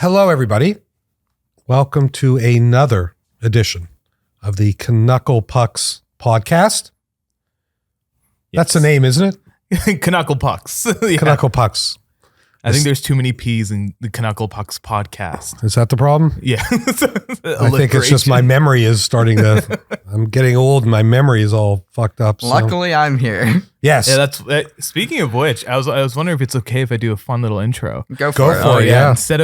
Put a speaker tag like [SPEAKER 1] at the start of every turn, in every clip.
[SPEAKER 1] Hello, everybody. Welcome to another edition of the Canuckle Pucks podcast. Yes. That's the name, isn't it?
[SPEAKER 2] Canuckle Pucks. Yeah.
[SPEAKER 1] Canuckle Pucks.
[SPEAKER 2] I think there's too many P's in the Canuckle Pucks podcast.
[SPEAKER 1] Is that the problem?
[SPEAKER 2] Yeah.
[SPEAKER 1] I think it's just my memory is starting to... I'm getting old and my memory is all fucked up. So.
[SPEAKER 3] Luckily, I'm here.
[SPEAKER 1] Yes.
[SPEAKER 2] Yeah, that's... speaking of which, I was wondering if it's okay if I do a fun little intro.
[SPEAKER 3] Go for it.
[SPEAKER 1] Yeah.
[SPEAKER 2] Instead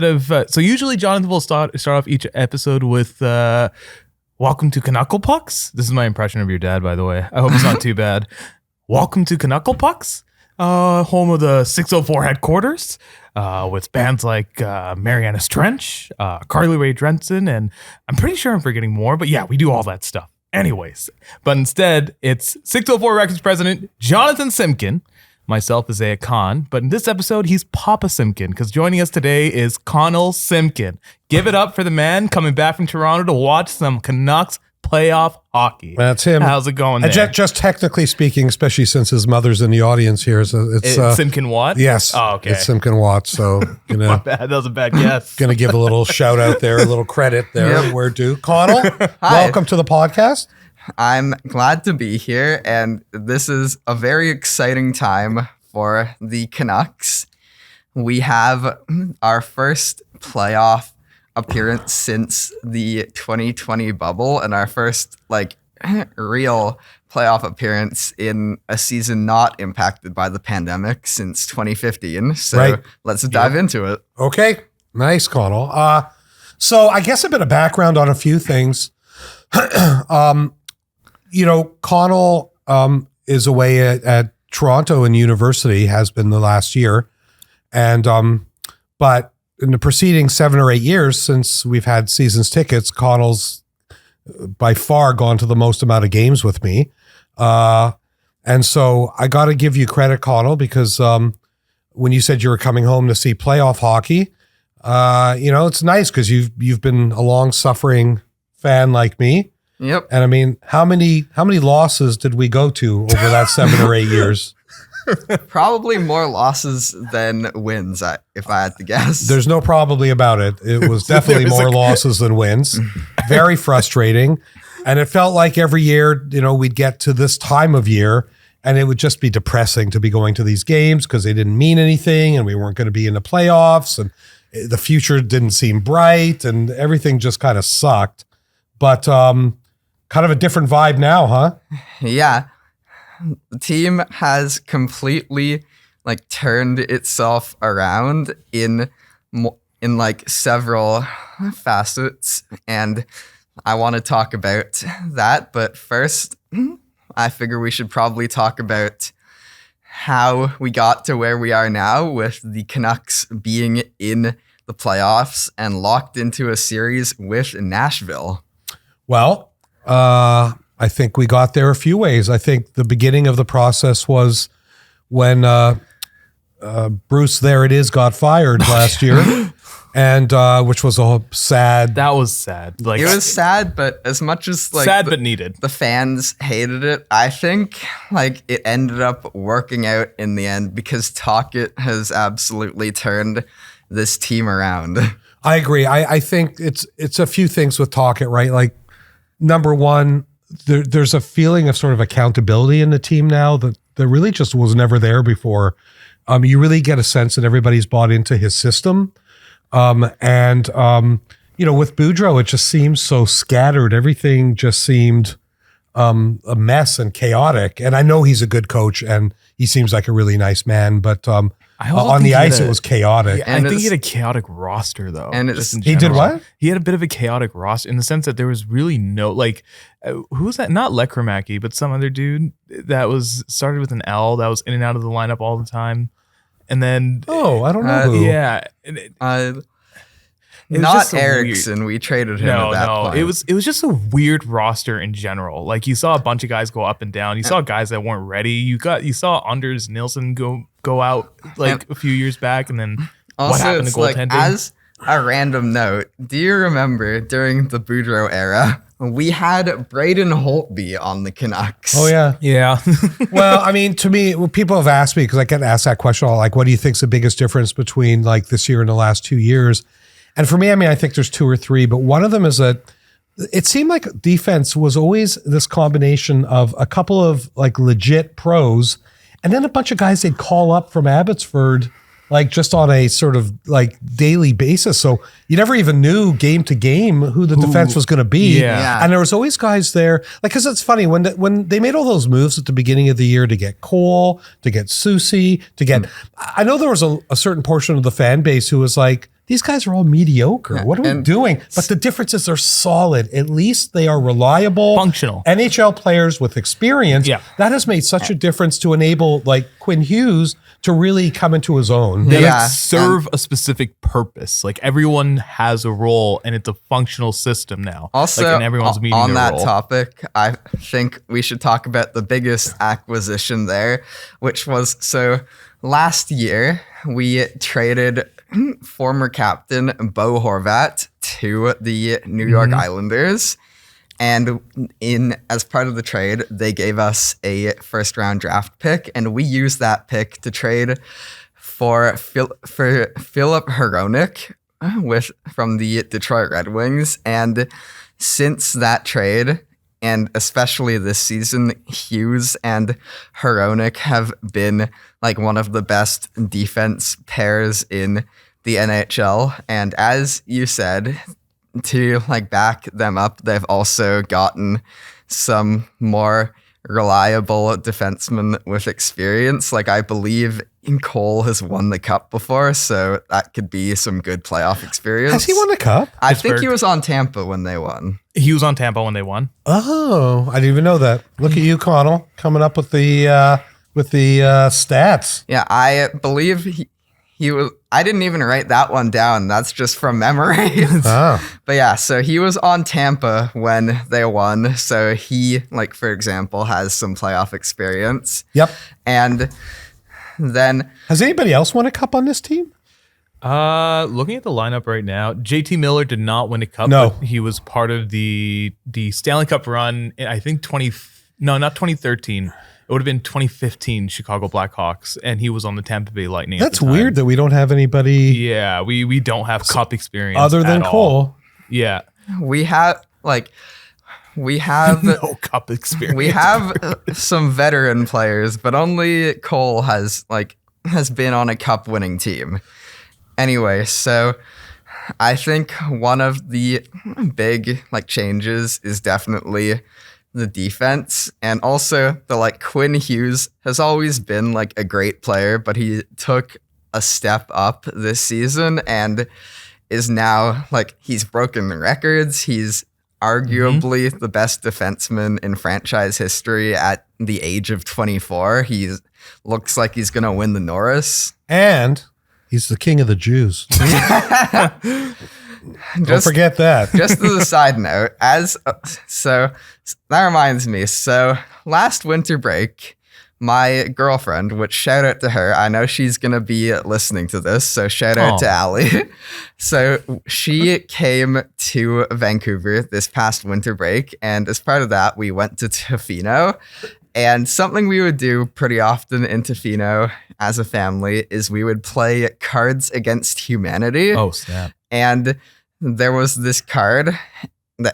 [SPEAKER 2] of so usually Jonathan will start off each episode with welcome to Canuckle Pucks. This is my impression of your dad, by the way. I hope it's not too bad. Welcome to Canuckle Pucks. Home of the 604 headquarters, with bands like Marianas Trench, Carly Rae Jepsen, and I'm pretty sure I'm forgetting more, but yeah, we do all that stuff. Anyways, but instead, it's 604 Records president Jonathan Simkin, myself, Isaiah Khan, but in this episode, he's Papa Simkin, because joining us today is Connell Simkin. Give it up for the man coming back from Toronto to watch some Canucks playoff hockey.
[SPEAKER 1] That's him.
[SPEAKER 2] How's it going there?
[SPEAKER 1] Just technically speaking, especially since his mother's in the audience here, it's
[SPEAKER 2] Simkin Watt?
[SPEAKER 1] Yes.
[SPEAKER 2] Oh, okay.
[SPEAKER 1] It's Simkin Watt. So
[SPEAKER 2] My bad. That was a bad guess.
[SPEAKER 1] Gonna give a little shout out there, a little credit there.
[SPEAKER 3] Yep.
[SPEAKER 1] Where due. Connell, welcome to the podcast.
[SPEAKER 3] I'm glad to be here, and this is a very exciting time for the Canucks. We have our first playoff appearance since the 2020 bubble, and our first real playoff appearance in a season not impacted by the pandemic since 2015. So Let's dive into it.
[SPEAKER 1] Okay. Nice, Connell. So I guess a bit of background on a few things. Connell is away at Toronto and university, has been the last year. And but in the preceding 7 or 8 years since we've had season's tickets, Connell's by far gone to the most amount of games with me. And so I got to give you credit, Connell, because when you said you were coming home to see playoff hockey, it's nice because you've been a long-suffering fan like me.
[SPEAKER 3] Yep.
[SPEAKER 1] And I mean, how many losses did we go to over that 7 or 8 years?
[SPEAKER 3] Probably more losses than wins, if I had to guess.
[SPEAKER 1] There's no probably about it. It was definitely more losses than wins. Very frustrating. And it felt like every year, we'd get to this time of year and it would just be depressing to be going to these games because they didn't mean anything and we weren't going to be in the playoffs and the future didn't seem bright and everything just kind of sucked. But kind of a different vibe now, huh?
[SPEAKER 3] Yeah. The team has completely turned itself around in several facets, and I want to talk about that. But first, I figure we should probably talk about how we got to where we are now with the Canucks being in the playoffs and locked into a series with Nashville.
[SPEAKER 1] Well, I think we got there a few ways. I think the beginning of the process was when Bruce There It Is got fired last year, and which was a sad.
[SPEAKER 2] That was sad.
[SPEAKER 3] It was sad, but as much as
[SPEAKER 2] sad but needed.
[SPEAKER 3] The fans hated it. I think it ended up working out in the end because Tocchet has absolutely turned this team around.
[SPEAKER 1] I agree. I think it's a few things with Tocchet, right? Number one. There's a feeling of sort of accountability in the team now that really just was never there before. You really get a sense that everybody's bought into his system. With Boudreau, it just seems so scattered. Everything just seemed a mess and chaotic. And I know he's a good coach and he seems like a really nice man, but on the ice, it was chaotic.
[SPEAKER 2] Yeah, I think he had a chaotic roster, though.
[SPEAKER 3] And
[SPEAKER 1] he did what?
[SPEAKER 2] He had a bit of a chaotic roster in the sense that there was really no, who was that? Not Lekramaki, but some other dude that was started with an L that was in and out of the lineup all the time. And then...
[SPEAKER 1] I don't know who.
[SPEAKER 2] Yeah.
[SPEAKER 3] Not Erickson. We traded him at that point.
[SPEAKER 2] It was just a weird roster in general. You saw a bunch of guys go up and down. You saw guys that weren't ready. You saw Anders Nilsson go out a few years back, and then
[SPEAKER 3] also,
[SPEAKER 2] what happened to goaltending?
[SPEAKER 3] As a random note, do you remember during the Boudreau era we had Braden Holtby on the Canucks.
[SPEAKER 1] Oh yeah.
[SPEAKER 2] Yeah.
[SPEAKER 1] Well, I mean, to me, people have asked me, because I get asked that question all, like, what do you think's the biggest difference between like this year and the last 2 years? And for me, I mean, I think there's 2 or 3, but one of them is that it seemed like defense was always this combination of a couple of like legit pros and then a bunch of guys they'd call up from Abbotsford, like just on a sort of like daily basis. So you never even knew game to game who the defense was going to be.
[SPEAKER 2] Yeah.
[SPEAKER 1] And there was always guys there. Like, cause it's funny when they made all those moves at the beginning of the year to get Cole, to get Susie, to get, I know there was a certain portion of the fan base who was like, these guys are all mediocre. What are we doing? But the difference is they're solid. At least they are reliable,
[SPEAKER 2] Functional.
[SPEAKER 1] NHL players with experience.
[SPEAKER 2] Yeah.
[SPEAKER 1] That has made such a difference to enable like Quinn Hughes to really come into his own.
[SPEAKER 2] They
[SPEAKER 3] Yeah,
[SPEAKER 2] serve a specific purpose. Like everyone has a role and it's a functional system now.
[SPEAKER 3] Also,
[SPEAKER 2] like, and everyone's meeting
[SPEAKER 3] on
[SPEAKER 2] their
[SPEAKER 3] that
[SPEAKER 2] role.
[SPEAKER 3] topic, I think we should talk about the biggest acquisition there, which was, so last year we traded former captain Bo Horvat to the New York Islanders. And as part of the trade, they gave us a first-round draft pick, and we used that pick to trade for Philip Hronek from the Detroit Red Wings. And since that trade, and especially this season, Hughes and Hronek have been like one of the best defense pairs in the NHL. And as you said, to like back them up, they've also gotten some more reliable defensemen with experience. Like I believe Cole has won the cup before, so that could be some good playoff experience.
[SPEAKER 1] Has he won the cup?
[SPEAKER 3] I think
[SPEAKER 2] Pittsburgh.
[SPEAKER 3] he was on Tampa when they won.
[SPEAKER 2] He was on Tampa when they won.
[SPEAKER 1] Oh, I didn't even know that. Look at you, Connell, coming up with the stats.
[SPEAKER 3] Yeah, I believe he was. I didn't even write that one down. That's just from memory.
[SPEAKER 1] Oh.
[SPEAKER 3] But yeah, so he was on Tampa when they won. So he, like, for example, has some playoff experience.
[SPEAKER 1] Yep.
[SPEAKER 3] And then
[SPEAKER 1] Has anybody else won a cup on this team?
[SPEAKER 2] Looking at the lineup right now, JT Miller did not win a cup.
[SPEAKER 1] No.
[SPEAKER 2] But he was part of the Stanley Cup run in, I think not 2013. It would have been 2015 Chicago Blackhawks, and he was on the Tampa Bay Lightning.
[SPEAKER 1] That's
[SPEAKER 2] at the time.
[SPEAKER 1] weird that we don't have anybody
[SPEAKER 2] Yeah, we don't have cup experience
[SPEAKER 1] other than
[SPEAKER 2] at all.
[SPEAKER 1] Cole.
[SPEAKER 2] Yeah,
[SPEAKER 3] we have
[SPEAKER 2] no cup experience.
[SPEAKER 3] we have some veteran players, but only Cole has been on a cup winning team. Anyway, so I think one of the big changes is definitely the defense, and also the Quinn Hughes has always been a great player, but he took a step up this season and is now he's broken the records. He's arguably the best defenseman in franchise history at the age of 24. He looks like he's gonna win the Norris,
[SPEAKER 1] And he's the king of the Jews. Don't forget that.
[SPEAKER 3] Just as a side note, so that reminds me. So last winter break, my girlfriend, which shout out to her, I know she's gonna be listening to this, so shout out to Allie. So she came to Vancouver this past winter break, and as part of that, we went to Tofino. And something we would do pretty often in Tofino as a family is we would play Cards Against Humanity.
[SPEAKER 2] Oh snap!
[SPEAKER 3] And there was this card,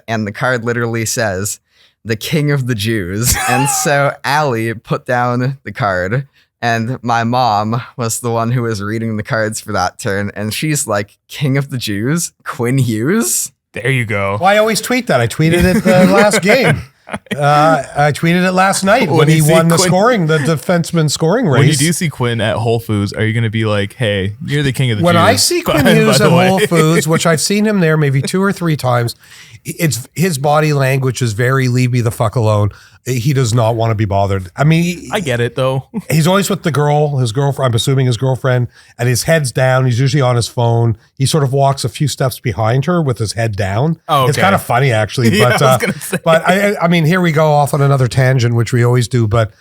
[SPEAKER 3] and the card literally says, "The King of the Jews." And so Allie put down the card, and my mom was the one who was reading the cards for that turn, and she's like, "King of the Jews, Quinn Hughes."
[SPEAKER 2] There you go.
[SPEAKER 1] Well, I always tweet that. I tweeted it the last game. I tweeted it last night when he won the defenseman scoring race.
[SPEAKER 2] When you do see Quinn at Whole Foods, are you going to be like, "Hey, you're the king of the
[SPEAKER 1] When
[SPEAKER 2] Jews"?
[SPEAKER 1] I see Quinn Hughes at Whole Foods, which I've seen him there maybe 2 or 3 times, it's his body language is very leave me the fuck alone. He does not want to be bothered. I mean,
[SPEAKER 2] I get it though.
[SPEAKER 1] he's always with his girlfriend, I'm assuming his girlfriend, and his head's down. He's usually on his phone. He sort of walks a few steps behind her with his head down.
[SPEAKER 2] Oh,
[SPEAKER 1] It's
[SPEAKER 2] okay.
[SPEAKER 1] kind of funny actually.
[SPEAKER 2] Yeah,
[SPEAKER 1] But,
[SPEAKER 2] I was gonna say.
[SPEAKER 1] but I mean, here we go off on another tangent, which we always do. But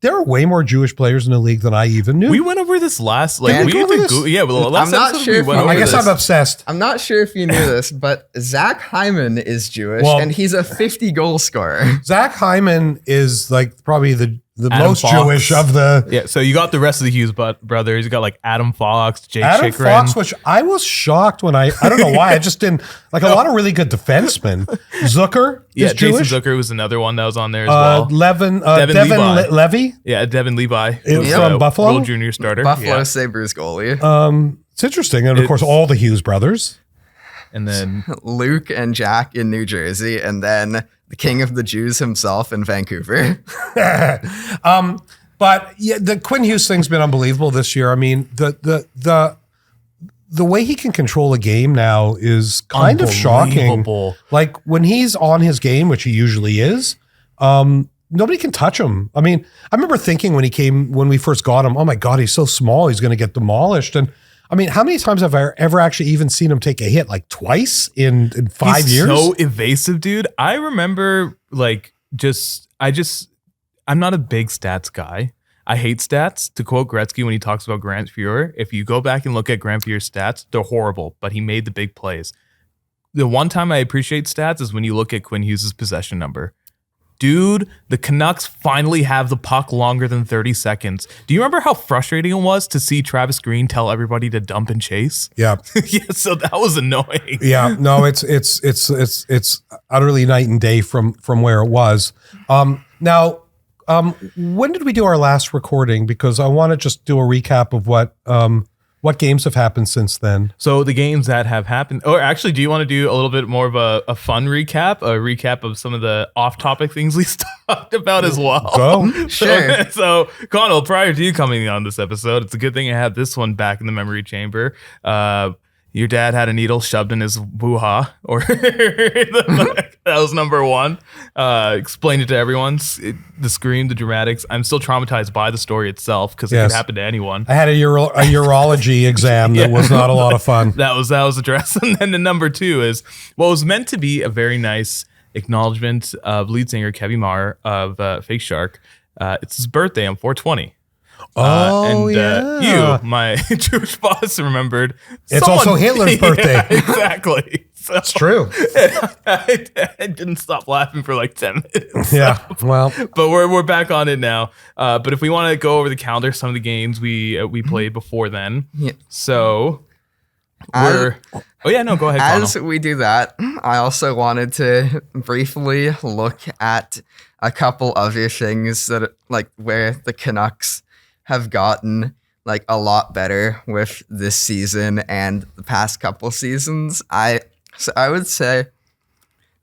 [SPEAKER 1] there are way more Jewish players in the league than I even knew.
[SPEAKER 2] We went over this last, like,
[SPEAKER 3] Yeah,
[SPEAKER 2] we
[SPEAKER 1] go
[SPEAKER 2] had
[SPEAKER 1] over
[SPEAKER 2] to
[SPEAKER 1] this?
[SPEAKER 2] go, yeah, well, last
[SPEAKER 3] I'm not
[SPEAKER 2] episode
[SPEAKER 3] sure
[SPEAKER 2] we
[SPEAKER 3] if
[SPEAKER 2] went
[SPEAKER 3] you-
[SPEAKER 2] over
[SPEAKER 1] I guess
[SPEAKER 2] this.
[SPEAKER 1] I'm obsessed.
[SPEAKER 3] I'm not sure if you knew this, but Zach Hyman is Jewish,
[SPEAKER 1] Well-
[SPEAKER 3] and he's a 50 goal scorer.
[SPEAKER 1] Zach Hyman is like probably the
[SPEAKER 2] Adam
[SPEAKER 1] most
[SPEAKER 2] Fox.
[SPEAKER 1] Jewish of the
[SPEAKER 2] Yeah, so you got the rest of the Hughes brothers. You got like Adam Fox, Jake
[SPEAKER 1] Adam
[SPEAKER 2] Chikrin.
[SPEAKER 1] Fox, which I was shocked when I don't know why. I just didn't like a lot of really good defensemen. Zucker
[SPEAKER 2] Yeah,
[SPEAKER 1] is
[SPEAKER 2] Jason
[SPEAKER 1] Jewish.
[SPEAKER 2] Zucker was another one that was on there as well.
[SPEAKER 1] Devin
[SPEAKER 2] Devin Levi.
[SPEAKER 1] Levy.
[SPEAKER 2] Yeah, Devin Levi.
[SPEAKER 1] It-
[SPEAKER 2] who's
[SPEAKER 1] from
[SPEAKER 2] a
[SPEAKER 1] Buffalo?
[SPEAKER 2] World Junior starter.
[SPEAKER 3] Buffalo
[SPEAKER 2] Yeah.
[SPEAKER 3] Sabres goalie.
[SPEAKER 1] It's interesting. And of course, all the Hughes brothers.
[SPEAKER 2] And then
[SPEAKER 3] Luke and Jack in New Jersey, and then the king of the Jews himself in Vancouver.
[SPEAKER 1] But yeah, the Quinn Hughes thing's been unbelievable this year. I mean, the way he can control a game now is kind of shocking.
[SPEAKER 2] Unbelievable.
[SPEAKER 1] Like when he's on his game, which he usually is, nobody can touch him. I mean, I remember thinking when we first got him, oh my God, he's so small, he's going to get demolished. And I mean, how many times have I ever actually even seen him take a hit? Like twice in 5
[SPEAKER 2] he's
[SPEAKER 1] years?
[SPEAKER 2] so evasive, dude. I remember like I'm not a big stats guy. I hate stats. To quote Gretzky when he talks about Grant Fuhrer, if you go back and look at Grant Fuhrer's stats, they're horrible, but he made the big plays. The one time I appreciate stats is when you look at Quinn Hughes' possession number. Dude, the Canucks finally have the puck longer than 30 seconds. Do you remember how frustrating it was to see Travis Green tell everybody to dump and chase?
[SPEAKER 1] Yeah.
[SPEAKER 2] Yeah, so that was annoying.
[SPEAKER 1] Yeah, no, it's utterly night and day from where it was. Now, when did we do our last recording? Because I want to just do a recap of what games have happened since then.
[SPEAKER 2] So the games that have happened, or actually, do you want to do a little bit more of a fun recap, a recap of some of the off-topic things we talked about as well?
[SPEAKER 1] Go.
[SPEAKER 3] Sure.
[SPEAKER 2] So, Connell, prior to you coming on this episode, it's a good thing I had this one back in the memory chamber. Your dad had a needle shoved in his woo-ha, or that was number one. Explained it to everyone. The scream, the dramatics. I'm still traumatized by the story itself because it
[SPEAKER 1] Yes.
[SPEAKER 2] could happen to anyone.
[SPEAKER 1] I had a urology exam that was not a lot of fun.
[SPEAKER 2] That was addressed. And then the number two is what was meant to be a very nice acknowledgement of lead singer Kevin Marr of Fake Shark. It's his birthday on 420.
[SPEAKER 1] Yeah.
[SPEAKER 2] You, my Jewish boss, remembered.
[SPEAKER 1] It's also Hitler's birthday.
[SPEAKER 2] Yeah, exactly. So
[SPEAKER 1] It's true.
[SPEAKER 2] I didn't stop laughing for like 10 minutes.
[SPEAKER 1] Yeah. Well,
[SPEAKER 2] But we're back on it now. But if we want to go over the calendar, some of the games we played before then.
[SPEAKER 3] Yeah.
[SPEAKER 2] So
[SPEAKER 3] As-
[SPEAKER 2] oh yeah, no, go ahead,
[SPEAKER 3] As
[SPEAKER 2] Connell.
[SPEAKER 3] we do that, I also wanted to briefly look at a couple other things that like where the Canucks have gotten like a lot better with this season and the past couple seasons. I would say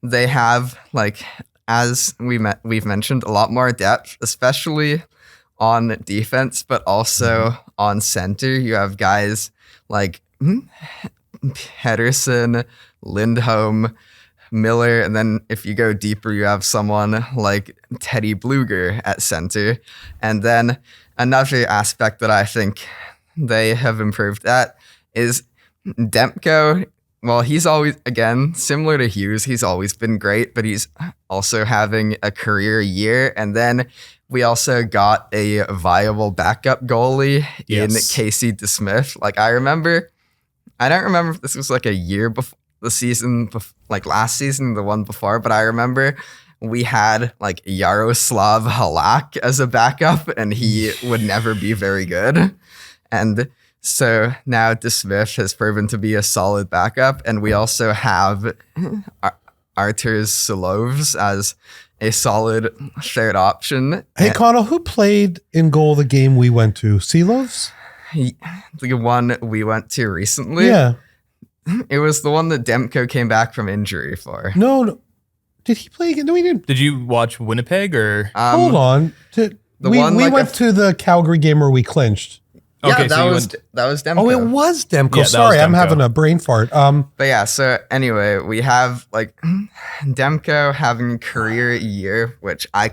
[SPEAKER 3] they have, like, as we've mentioned, a lot more depth, especially on defense, but also on center. You have guys like Pedersen, Lindholm, Miller, and then if you go deeper, you have someone like Teddy Bluger at center. And then another aspect that I think they have improved at is Demko. Well, he's always, again, similar to Hughes, he's always been great, but he's also having a career year. And then we also got a viable backup goalie in
[SPEAKER 2] Yes.
[SPEAKER 3] Casey DeSmith. Like, I don't remember if this was like a year before the season, like last season, the one before, but I remember we had like Yaroslav Halak as a backup, and he would never be very good. And so now DeSmith has proven to be a solid backup, and we also have Artur Silovs as a solid third option.
[SPEAKER 1] hey, Connell, who played in goal the game we went to? Silovs?
[SPEAKER 3] The one we went to recently,
[SPEAKER 1] Yeah.
[SPEAKER 3] it was the one that Demko came back from injury for.
[SPEAKER 1] No. Did he play again? No, we didn't.
[SPEAKER 2] Did you watch Winnipeg or?
[SPEAKER 1] Hold on.
[SPEAKER 3] the
[SPEAKER 1] We
[SPEAKER 3] one, like,
[SPEAKER 1] went to the Calgary game where we clinched.
[SPEAKER 3] Yeah,
[SPEAKER 2] Okay, so
[SPEAKER 3] that
[SPEAKER 2] you
[SPEAKER 3] was Demko.
[SPEAKER 1] Oh, it was Demko.
[SPEAKER 2] Yeah, that
[SPEAKER 1] Sorry,
[SPEAKER 2] was
[SPEAKER 1] I'm
[SPEAKER 2] Demko.
[SPEAKER 1] having a brain fart.
[SPEAKER 3] But yeah, so anyway, we have like Demko having a career year, which I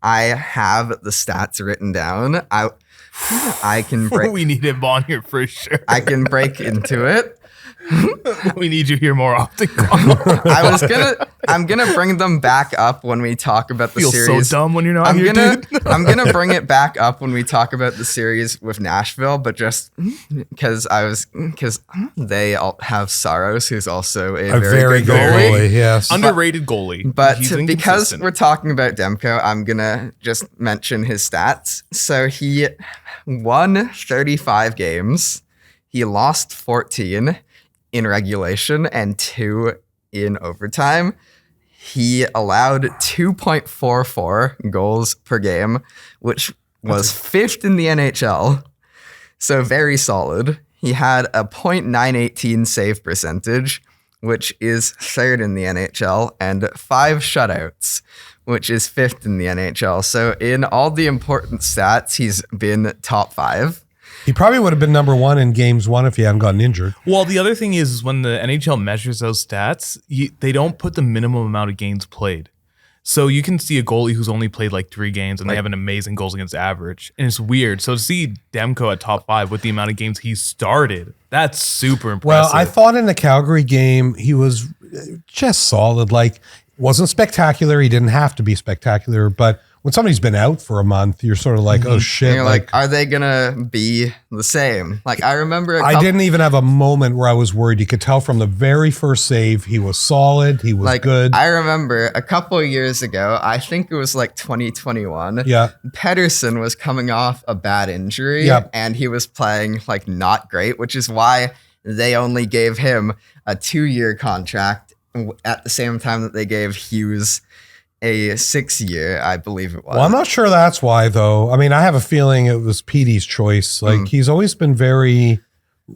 [SPEAKER 3] have the stats written down. I can break
[SPEAKER 2] We need him on here for sure.
[SPEAKER 3] I can break into it.
[SPEAKER 2] We need you here more often.
[SPEAKER 3] I'm gonna bring them back up when we talk about the
[SPEAKER 2] Feel
[SPEAKER 3] series.
[SPEAKER 2] so dumb when you're not here, dude.
[SPEAKER 3] I'm gonna bring it back up when we talk about the series with Nashville, but just because they all have Saros, who's also a very good goalie.
[SPEAKER 1] Yes,
[SPEAKER 2] Underrated goalie.
[SPEAKER 3] But
[SPEAKER 2] He's
[SPEAKER 3] because
[SPEAKER 2] inconsistent.
[SPEAKER 3] we're talking about Demko, I'm gonna just mention his stats. So he won 35 games. He lost 14 in regulation and 2 in overtime. He allowed 2.44 goals per game, which was 5th in the NHL. So very solid. He had a .918 save percentage, which is 3rd in the NHL, and 5 shutouts, which is 5th in the NHL. So in all the important stats, he's been top 5.
[SPEAKER 1] he probably would have been number 1 in games 1 if he hadn't gotten injured.
[SPEAKER 2] Well, the other thing is when the NHL measures those stats, they don't put the minimum amount of games played. So you can see a goalie who's only played like 3 games and they have an amazing goals against average. And it's weird. So to see Demko at top 5 with the amount of games he started, that's super impressive.
[SPEAKER 1] Well, I thought in the Calgary game he was just solid. Like, wasn't spectacular. He didn't have to be spectacular, but when somebody's been out for a month, you're sort of like, oh shit.
[SPEAKER 3] And you're like, are they gonna be the same? Like, I remember
[SPEAKER 1] I didn't even have a moment where I was worried. You could tell from the very first save, he was solid. He was good.
[SPEAKER 3] I remember a couple of years ago, I think it was like 2021.
[SPEAKER 1] Yeah.
[SPEAKER 3] Pedersen was coming off a bad injury,
[SPEAKER 1] Yep.
[SPEAKER 3] and he was playing like not great, which is why they only gave him a 2-year contract at the same time that they gave Hughes a 6-year, I believe it was.
[SPEAKER 1] Well, I'm not sure that's why, though. I mean, I have a feeling it was Petey's choice. Like, he's always been very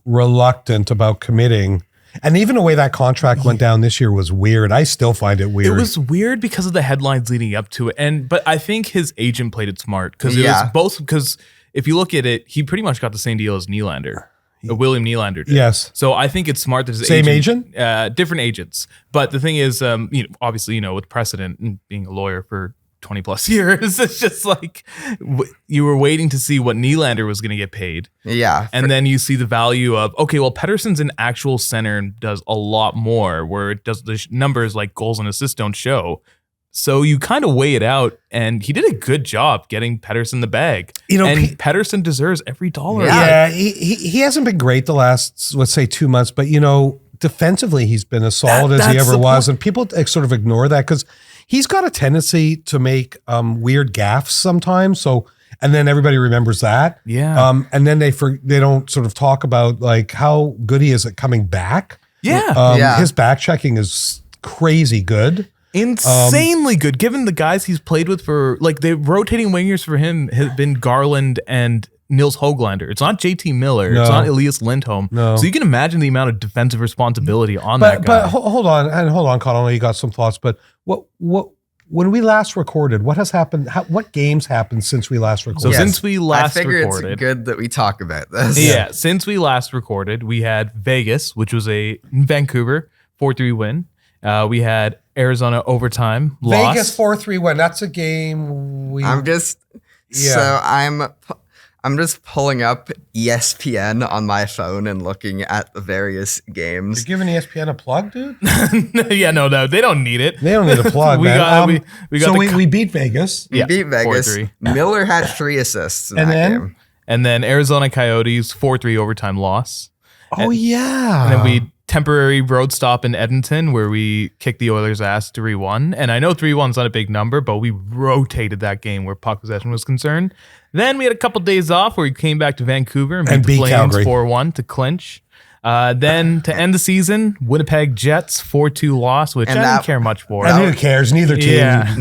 [SPEAKER 1] reluctant about committing. And even the way that contract went down this year was weird. I still find it weird.
[SPEAKER 2] It was weird because of the headlines leading up to it. But I think his agent played it smart because it was both, because if you look at it, he pretty much got the same deal as Nylander. William Nylander did.
[SPEAKER 1] Yes.
[SPEAKER 2] So I think it's smart that his
[SPEAKER 1] Same agent?
[SPEAKER 2] different agents. But the thing is, obviously, with precedent and being a lawyer for 20 plus years, it's just like you were waiting to see what Nylander was going to get paid.
[SPEAKER 3] Yeah.
[SPEAKER 2] And then you see the value of, okay, well, Pedersen's an actual center and does a lot more, where it does the numbers like goals and assists don't show. So you kind of weigh it out, and he did a good job getting Pedersen the bag. And Pedersen deserves every dollar.
[SPEAKER 1] Yeah, he hasn't been great the last, let's say, 2 months, but defensively he's been as solid as he ever was, and people sort of ignore that because he's got a tendency to make weird gaffes sometimes. So, and then everybody remembers that.
[SPEAKER 2] Yeah.
[SPEAKER 1] And then they don't sort of talk about like how good he is at coming back.
[SPEAKER 2] Yeah.
[SPEAKER 1] His back checking is crazy good.
[SPEAKER 2] Insanely good, given the guys he's played with for, like, the rotating wingers for him have been Garland and Nils Höglander. It's not JT Miller.
[SPEAKER 1] No.
[SPEAKER 2] It's not Elias Lindholm.
[SPEAKER 1] No.
[SPEAKER 2] So you can imagine the amount of defensive responsibility on that guy.
[SPEAKER 1] But hold on, Connell. I know you got some thoughts, but what when we last recorded, what has happened? What games happened since we last recorded?
[SPEAKER 2] So since we last
[SPEAKER 3] I figure
[SPEAKER 2] recorded,
[SPEAKER 3] it's good that we talk about this.
[SPEAKER 2] Yeah, since we last recorded, we had Vegas, which was a Vancouver 4-3 win. We had Arizona overtime loss.
[SPEAKER 1] Vegas 4-3 win. That's a game
[SPEAKER 3] I'm just pulling up ESPN on my phone and looking at the various games.
[SPEAKER 1] You're giving ESPN a plug, dude?
[SPEAKER 2] Yeah, no, they don't need it.
[SPEAKER 1] They don't need a plug,
[SPEAKER 2] we
[SPEAKER 1] man.
[SPEAKER 2] got
[SPEAKER 1] We beat Vegas.
[SPEAKER 3] We beat Vegas.
[SPEAKER 2] 4-3.
[SPEAKER 3] Miller had 3 assists in that game.
[SPEAKER 2] And then Arizona Coyotes 4-3 overtime loss.
[SPEAKER 1] Oh, yeah.
[SPEAKER 2] And then we temporary road stop in Edmonton where we kicked the Oilers' ass 3-1. And I know 3-1 is not a big number, but we rotated that game where puck possession was concerned. Then we had a couple days off where we came back to Vancouver and beat the Flames
[SPEAKER 1] Calgary
[SPEAKER 2] 4-1 to clinch. Then to end the season, Winnipeg Jets 4-2 loss, which I didn't care much for.
[SPEAKER 1] And who cares? Neither team.
[SPEAKER 2] Yeah.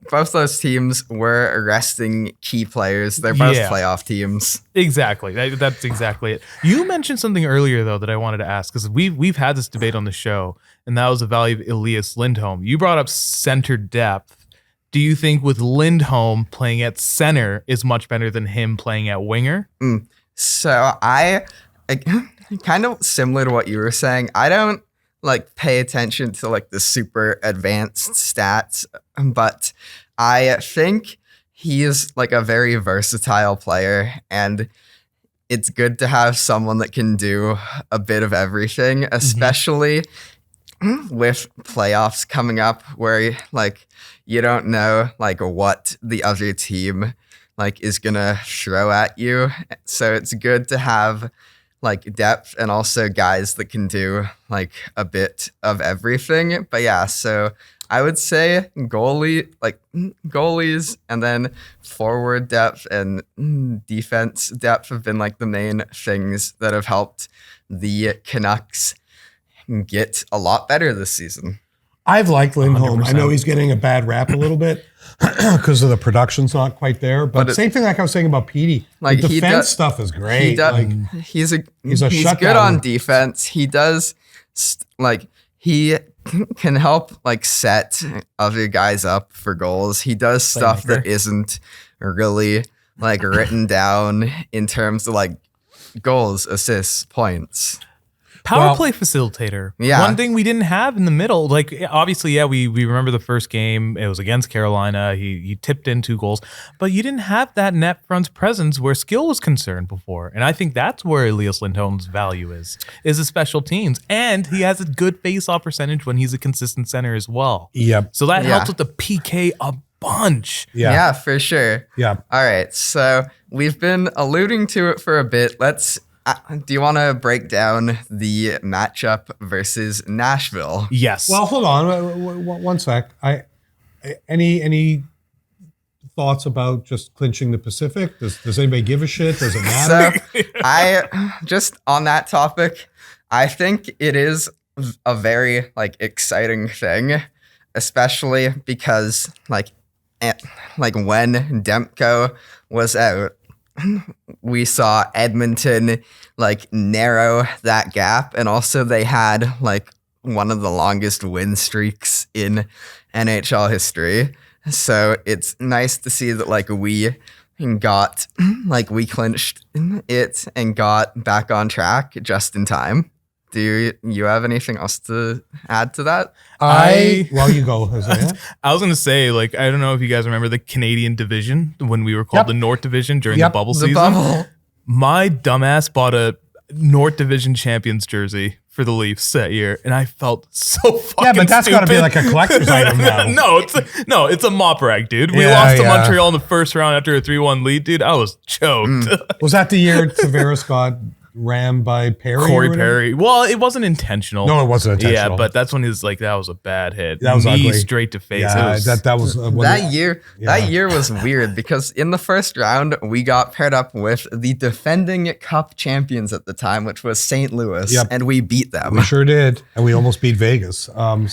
[SPEAKER 3] Both those teams were resting key players. They're both playoff teams.
[SPEAKER 2] Exactly. That's exactly it. You mentioned something earlier, though, that I wanted to ask, because we've had this debate on the show, and that was the value of Elias Lindholm. You brought up center depth. Do you think with Lindholm playing at center is much better than him playing at winger?
[SPEAKER 3] So I kind of similar to what you were saying. I don't pay attention to the super advanced stats, but I think he is a very versatile player, and it's good to have someone that can do a bit of everything, especially with playoffs coming up where like you don't know like what the other team like is gonna throw at you. So it's good to have like depth and also guys that can do like a bit of everything. But yeah, so I would say goalies and then forward depth and defense depth have been like the main things that have helped the Canucks get a lot better this season.
[SPEAKER 1] I've liked Lindholm.
[SPEAKER 2] 100%.
[SPEAKER 1] I know he's getting a bad rap a little bit because of the production's not quite there. But same thing like I was saying about Petey.
[SPEAKER 3] Like
[SPEAKER 1] the defense stuff is great.
[SPEAKER 3] He's
[SPEAKER 1] he's
[SPEAKER 3] good on defense. He does he can help like set other guys up for goals. He does stuff that isn't really like written down in terms of like goals, assists, points.
[SPEAKER 2] Power play facilitator.
[SPEAKER 3] Yeah.
[SPEAKER 2] One thing we didn't have in the middle, like obviously, yeah, we remember the first game. It was against Carolina. He tipped in 2 goals, but you didn't have that net front presence where skill was concerned before. And I think that's where Elias Lindholm's value is the special teams. And he has a good face-off percentage when he's a consistent center as well.
[SPEAKER 1] Yep.
[SPEAKER 2] So that helps with the PK a bunch.
[SPEAKER 3] Yeah, for sure.
[SPEAKER 1] Yeah.
[SPEAKER 3] All right. So we've been alluding to it for a bit. Do you want to break down the matchup versus Nashville?
[SPEAKER 2] Yes.
[SPEAKER 1] Well, hold on. One sec. Any thoughts about just clinching the Pacific? Does anybody give a shit? Does it matter?
[SPEAKER 3] So I just on that topic, I think it is a very like exciting thing, especially because like when Demko was out, we saw Edmonton like narrow that gap, and also they had like one of the longest win streaks in NHL history. So it's nice to see that like we clinched it and got back on track just in time. Do you have anything else to add to that?
[SPEAKER 1] Well, you go, Jose.
[SPEAKER 2] I was going to say, like, I don't know if you guys remember the Canadian division when we were called the North Division during the bubble season.
[SPEAKER 3] Bubble.
[SPEAKER 2] My dumbass bought a North Division champions jersey for the Leafs that year, and I felt so fucking
[SPEAKER 1] Yeah, but that's got to be
[SPEAKER 2] stupid.
[SPEAKER 1] like a collector's item now.
[SPEAKER 2] It's a mop rag, dude. We
[SPEAKER 1] Yeah,
[SPEAKER 2] lost to
[SPEAKER 1] yeah.
[SPEAKER 2] Montreal in the first round after a 3-1 lead, dude. I was choked.
[SPEAKER 1] Was that the year Tavares got rammed by Perry?
[SPEAKER 2] Corey
[SPEAKER 1] or whatever?
[SPEAKER 2] Perry. Well, it wasn't intentional.
[SPEAKER 1] No, it wasn't intentional.
[SPEAKER 2] Yeah, but that's when his that was a bad hit.
[SPEAKER 1] That was
[SPEAKER 2] Knee
[SPEAKER 1] ugly.
[SPEAKER 2] straight to face.
[SPEAKER 1] Yeah, that was
[SPEAKER 3] That year was weird because in the first round we got paired up with the defending Cup champions at the time, which was St. Louis, and we beat them.
[SPEAKER 1] We sure did, and we almost beat Vegas. Okay,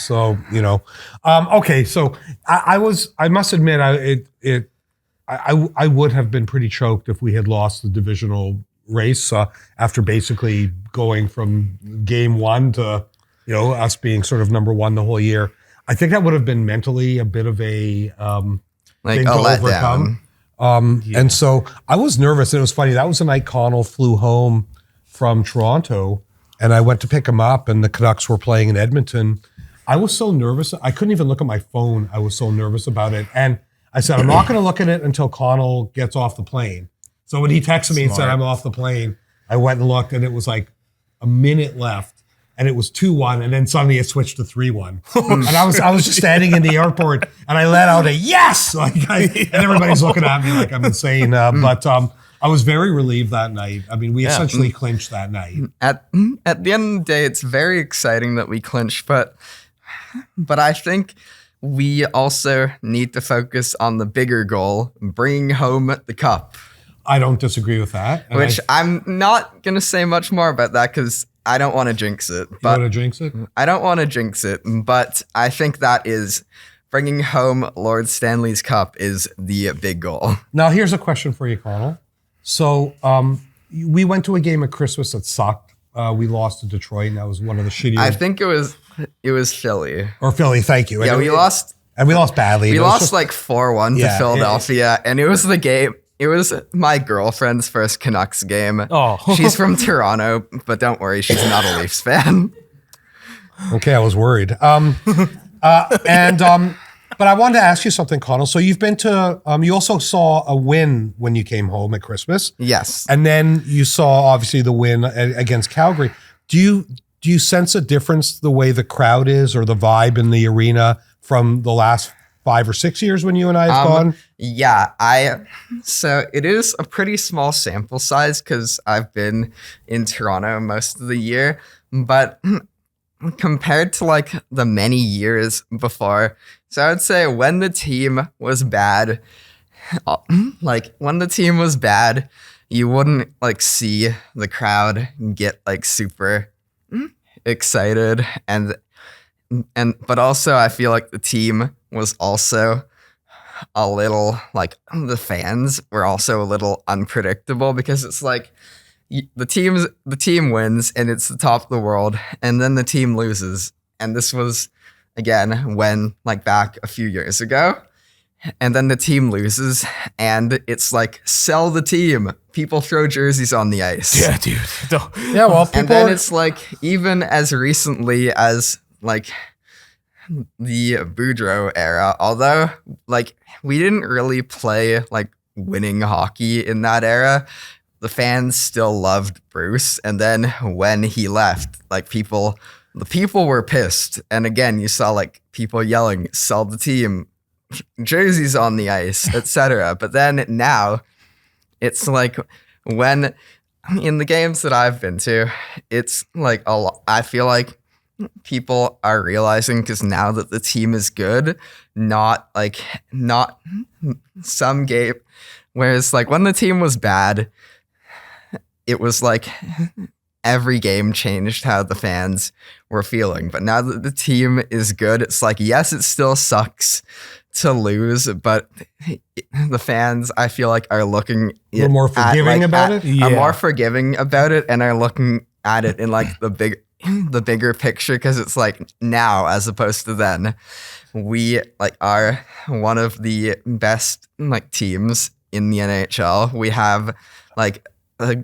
[SPEAKER 1] so I must admit, I would have been pretty choked if we had lost the divisional race after basically going from game 1 to us being sort of number 1 the whole year. I think that would have been mentally a bit of a
[SPEAKER 3] like
[SPEAKER 1] thing
[SPEAKER 3] a
[SPEAKER 1] to
[SPEAKER 3] letdown.
[SPEAKER 1] overcome. And so I was nervous. And it was funny. That was the night Connell flew home from Toronto, and I went to pick him up, and the Canucks were playing in Edmonton. I was so nervous. I couldn't even look at my phone. I was so nervous about it. And I said, I'm not going to look at it until Connell gets off the plane. So when he texted me and said, I'm off the plane, I went and looked, and it was like a minute left, and it was 2-1, and then suddenly it switched to 3-1. And I was just standing in the airport, and I let out a yes! And everybody's looking at me like I'm insane. But I was very relieved that night. I mean, we essentially clinched that night.
[SPEAKER 3] At the end of the day, it's very exciting that we clinched, but I think we also need to focus on the bigger goal, bringing home the cup.
[SPEAKER 1] I don't disagree with that.
[SPEAKER 3] And I'm not going to say much more about that because I don't want to jinx it.
[SPEAKER 1] You want to jinx it?
[SPEAKER 3] I don't want to jinx it, but I think that is bringing home Lord Stanley's Cup is the big goal.
[SPEAKER 1] Now, here's a question for you, Connell. So we went to a game at Christmas that sucked. We lost to Detroit, and that was one of the shittier.
[SPEAKER 3] I think it was Philly.
[SPEAKER 1] Or Philly, thank you.
[SPEAKER 3] Yeah, we lost.
[SPEAKER 1] And we lost badly.
[SPEAKER 3] We lost like 4-1 to Philadelphia, and it was the game. It was my girlfriend's first Canucks game.
[SPEAKER 2] Oh.
[SPEAKER 3] She's from Toronto, but don't worry, she's not a Leafs fan.
[SPEAKER 1] Okay, I was worried. But I wanted to ask you something, Connell. So you've been to, you also saw a win when you came home at Christmas.
[SPEAKER 3] Yes.
[SPEAKER 1] And then you saw obviously the win against Calgary. Do you sense a difference the way the crowd is or the vibe in the arena from the last 5 or 6 years when you and I have gone?
[SPEAKER 3] Yeah, so it is a pretty small sample size because I've been in Toronto most of the year, but compared to like the many years before, so I would say when the team was bad, you wouldn't like see the crowd get like super excited but also I feel like the team was also a little like the fans were also a little unpredictable because it's like the team wins and it's the top of the world and then the team loses, and this was again when like back a few years ago, and then the team loses and it's like sell the team, people throw jerseys on the ice.
[SPEAKER 2] Yeah, dude.
[SPEAKER 1] Yeah, well, people
[SPEAKER 3] and then it's like even as recently as like the Boudreaux era, although like we didn't really play like winning hockey in that era, the fans still loved Bruce. And then when he left, like the people were pissed. And again, you saw like people yelling, sell the team, jerseys on the ice, etc. But then now it's like when in the games that I've been to, it's like I feel like people are realizing, because now that the team is good, not some game, whereas like when the team was bad, it was like every game changed how the fans were feeling. But now that the team is good, it's like, yes, it still sucks to lose, but the fans, I feel like, are looking
[SPEAKER 1] a little more forgiving about it.
[SPEAKER 3] Are more forgiving about it, and are looking at it in like the bigger picture, because it's like now as opposed to then, we like are one of the best like teams in the NHL. We have like a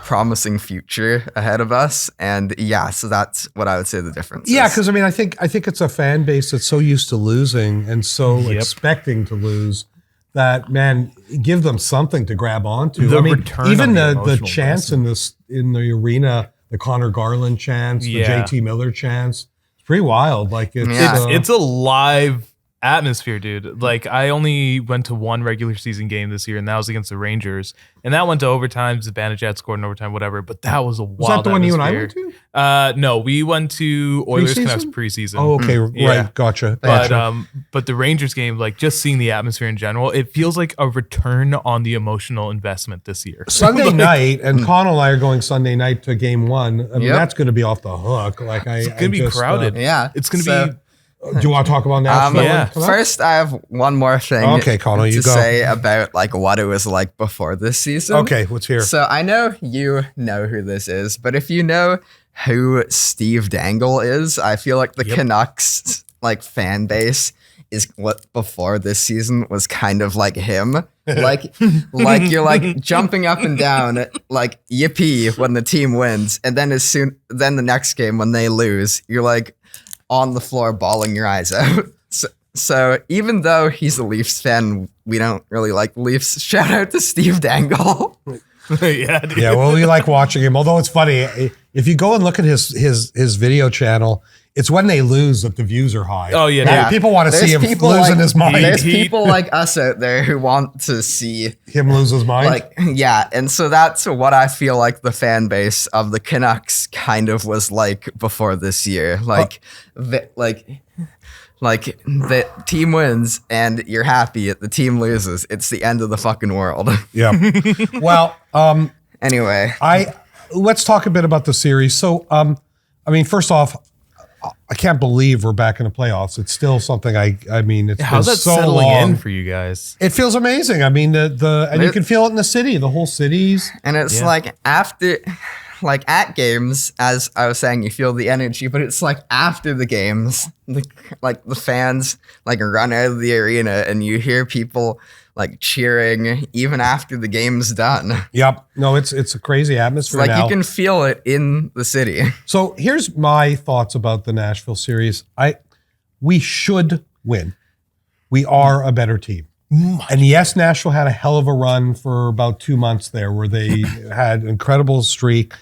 [SPEAKER 3] promising future ahead of us, and yeah, so that's what I would say the difference
[SPEAKER 1] Yeah,
[SPEAKER 3] is.
[SPEAKER 1] because I mean, I think it's a fan base that's so used to losing and so expecting to lose that, man, give them something to grab onto.
[SPEAKER 2] The
[SPEAKER 1] I mean,
[SPEAKER 2] return
[SPEAKER 1] even
[SPEAKER 2] on the
[SPEAKER 1] the
[SPEAKER 2] emotional
[SPEAKER 1] chants in the arena, the Connor Garland chants, the JT Miller chants, it's pretty wild. Like
[SPEAKER 2] It's a live atmosphere, dude. Like I only went to one regular season game this year, and that was against the Rangers, and that went to overtime. Zibanejad scored in overtime, whatever. But that was a wild.
[SPEAKER 1] Was that the one you and I
[SPEAKER 2] atmosphere.
[SPEAKER 1] went to?
[SPEAKER 2] No, we went to Oilers
[SPEAKER 1] Preseason?
[SPEAKER 2] Canucks preseason.
[SPEAKER 1] Oh, okay,
[SPEAKER 2] Yeah.
[SPEAKER 1] right, gotcha.
[SPEAKER 2] But the Rangers game, like just seeing the atmosphere in general, it feels like a return on the emotional investment this year.
[SPEAKER 1] Sunday night, and Connell and I are going Sunday night to game 1. I mean, that's going to be off the hook. Like
[SPEAKER 2] It's gonna be crowded.
[SPEAKER 3] Yeah,
[SPEAKER 2] It's gonna
[SPEAKER 3] so,
[SPEAKER 2] be.
[SPEAKER 1] Do you want to talk about Nashville?
[SPEAKER 2] Yeah.
[SPEAKER 3] First, I have one more thing
[SPEAKER 1] Okay, Connell, you
[SPEAKER 3] to
[SPEAKER 1] go.
[SPEAKER 3] say about like what it was like before this season.
[SPEAKER 1] Okay, let's hear.
[SPEAKER 3] So I know you know who this is, but if you know who Steve Dangle is, I feel like the Canucks like fan base is what before this season was kind of like him. Like you're like jumping up and down, like yippee when the team wins, and then then the next game when they lose, you're like on the floor bawling your eyes out. So even though he's a Leafs fan, we don't really like the Leafs. Shout out to Steve Dangle.
[SPEAKER 2] Yeah, dude.
[SPEAKER 1] Yeah, well, we like watching him. Although it's funny, if you go and look at his video channel, it's when they lose that the views are high.
[SPEAKER 2] Oh, yeah,
[SPEAKER 1] Like,
[SPEAKER 2] dude.
[SPEAKER 1] people want to see him losing his mind.
[SPEAKER 3] There's people like us out there who want to see
[SPEAKER 1] Him lose his mind.
[SPEAKER 3] like, yeah. And so that's what I feel like the fan base of the Canucks kind of was like before this year. Like, like the team wins and you're happy. The team loses, it's the end of the fucking world.
[SPEAKER 1] Yeah. Well,
[SPEAKER 3] Anyway,
[SPEAKER 1] let's talk a bit about the series. So, I mean, first off, I can't believe we're back in the playoffs. It's still something I mean, it's
[SPEAKER 2] How's
[SPEAKER 1] been
[SPEAKER 2] that
[SPEAKER 1] so
[SPEAKER 2] settling
[SPEAKER 1] long.
[SPEAKER 2] in for you guys?
[SPEAKER 1] It feels amazing. I mean, and you can feel it in the city, the whole city's.
[SPEAKER 3] and it's like after, like at games, as I was saying, you feel the energy, but it's like after the games, like the fans like run out of the arena and you hear people like cheering even after the game's done.
[SPEAKER 1] Yep. No, it's a crazy atmosphere
[SPEAKER 3] Like
[SPEAKER 1] now.
[SPEAKER 3] you can feel it in the city.
[SPEAKER 1] So here's my thoughts about the Nashville series. We should win. We are a better team. And yes, Nashville had a hell of a run for about 2 months there where they had an incredible streak.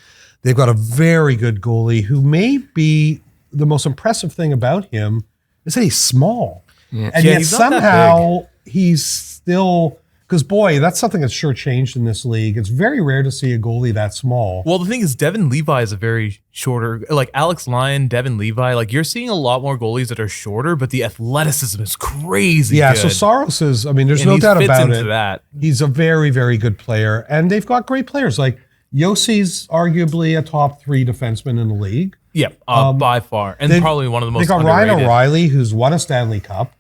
[SPEAKER 1] They've got a very good goalie who may be the most impressive thing about him is that he's small.
[SPEAKER 2] Yeah.
[SPEAKER 1] And
[SPEAKER 2] Yeah,
[SPEAKER 1] yet
[SPEAKER 2] he's not that
[SPEAKER 1] somehow he's still, because boy, that's something that's sure changed in this league. It's very rare to see a goalie that small.
[SPEAKER 2] Well, the thing is, Devin Levi is a very shorter, like Alex Lyon, Devin Levi. Like you're seeing a lot more goalies that are shorter, but the athleticism is crazy.
[SPEAKER 1] Yeah,
[SPEAKER 2] good.
[SPEAKER 1] so Saros is, I mean, there's
[SPEAKER 2] And
[SPEAKER 1] no
[SPEAKER 2] he
[SPEAKER 1] doubt
[SPEAKER 2] fits
[SPEAKER 1] about
[SPEAKER 2] into
[SPEAKER 1] it.
[SPEAKER 2] that.
[SPEAKER 1] He's a very, very good player. And they've got great players. Like Yossi's arguably a top 3 defenseman in the league.
[SPEAKER 2] Yeah, by far, and probably one of the most.
[SPEAKER 1] They got
[SPEAKER 2] underrated.
[SPEAKER 1] Ryan O'Reilly, who's won a Stanley Cup.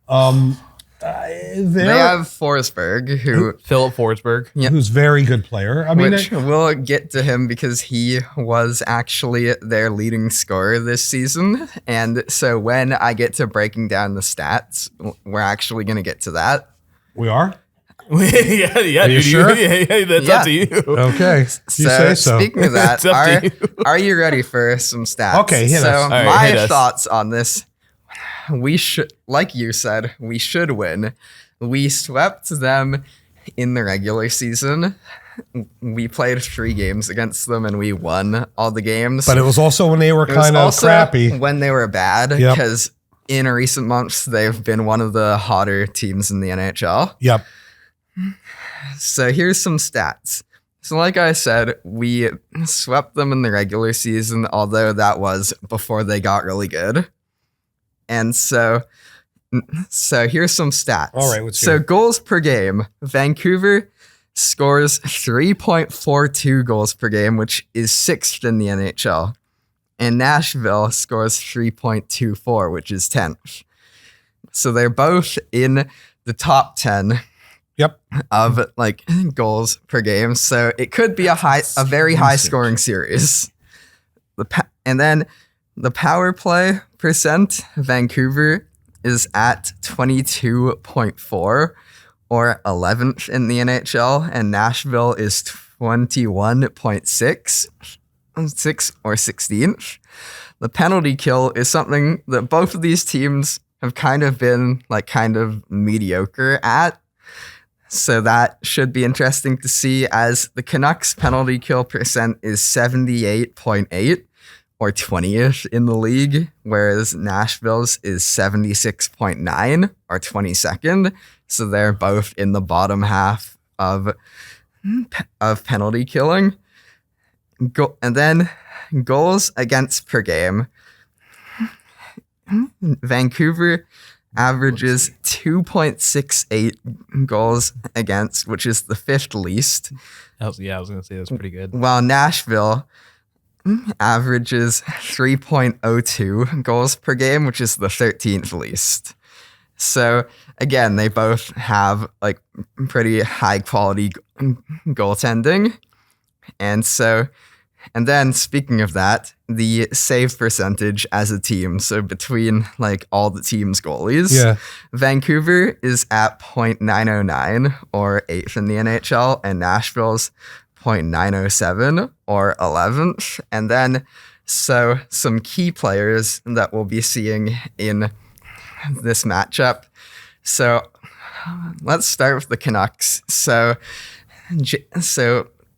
[SPEAKER 3] They have Forsberg,
[SPEAKER 2] Philip Forsberg.
[SPEAKER 1] who's very good player. I mean,
[SPEAKER 3] which we'll get to him because he was actually their leading scorer this season. And so when I get to breaking down the stats, we're actually going to get to that.
[SPEAKER 1] we are.
[SPEAKER 2] yeah,
[SPEAKER 1] you
[SPEAKER 2] dude,
[SPEAKER 1] sure?
[SPEAKER 2] Yeah, that's
[SPEAKER 3] Yeah.
[SPEAKER 2] up to you.
[SPEAKER 1] Okay, you say so.
[SPEAKER 3] Speaking of that,
[SPEAKER 2] It's up to you.
[SPEAKER 3] are you ready for some stats?
[SPEAKER 1] Okay, hit us.
[SPEAKER 3] So
[SPEAKER 1] All
[SPEAKER 2] right,
[SPEAKER 3] my
[SPEAKER 2] hit us.
[SPEAKER 3] thoughts on this, we should, like you said, we should win. We swept them in the regular season. We played 3 games against them and we won all the games.
[SPEAKER 1] But it was also when they were
[SPEAKER 3] It was
[SPEAKER 1] kind of
[SPEAKER 3] also
[SPEAKER 1] crappy.
[SPEAKER 3] when they were bad,
[SPEAKER 1] Yep.
[SPEAKER 3] because in recent months they've been one of the hotter teams in the NHL.
[SPEAKER 1] Yep.
[SPEAKER 3] So here's some stats. So like I said, we swept them in the regular season, although that was before they got really good. And so here's some stats.
[SPEAKER 1] All right, let's
[SPEAKER 3] So
[SPEAKER 1] hear it.
[SPEAKER 3] goals per game. Vancouver scores 3.42 goals per game, which is 6th in the NHL. And Nashville scores 3.24, which is 10th. So they're both in the top 10
[SPEAKER 1] Yep.
[SPEAKER 3] of like goals per game. So it could be a very high scoring series. And then the power play percent, Vancouver is at 22.4 or 11th in the NHL, and Nashville is 21.6 or 16th. The penalty kill is something that both of these teams have kind of been like kind of mediocre at. So that should be interesting to see, as the Canucks penalty kill percent is 78.8 or 20th in the league, whereas Nashville's is 76.9 or 22nd. So they're both in the bottom half of penalty killing. And then goals against per game. Vancouver averages 2.68 goals against, which is the 5th least.
[SPEAKER 2] I was going to say that's pretty good.
[SPEAKER 3] While Nashville averages 3.02 goals per game, which is the 13th least. So again, they both have like pretty high quality goaltending. And then speaking of that, the save percentage as a team, so between like all the team's goalies,
[SPEAKER 1] Yeah.
[SPEAKER 3] Vancouver is at 0.909 or 8th in the NHL, and Nashville's 0.907 or 11th. And then so some key players that we'll be seeing in this matchup. So let's start with the Canucks. So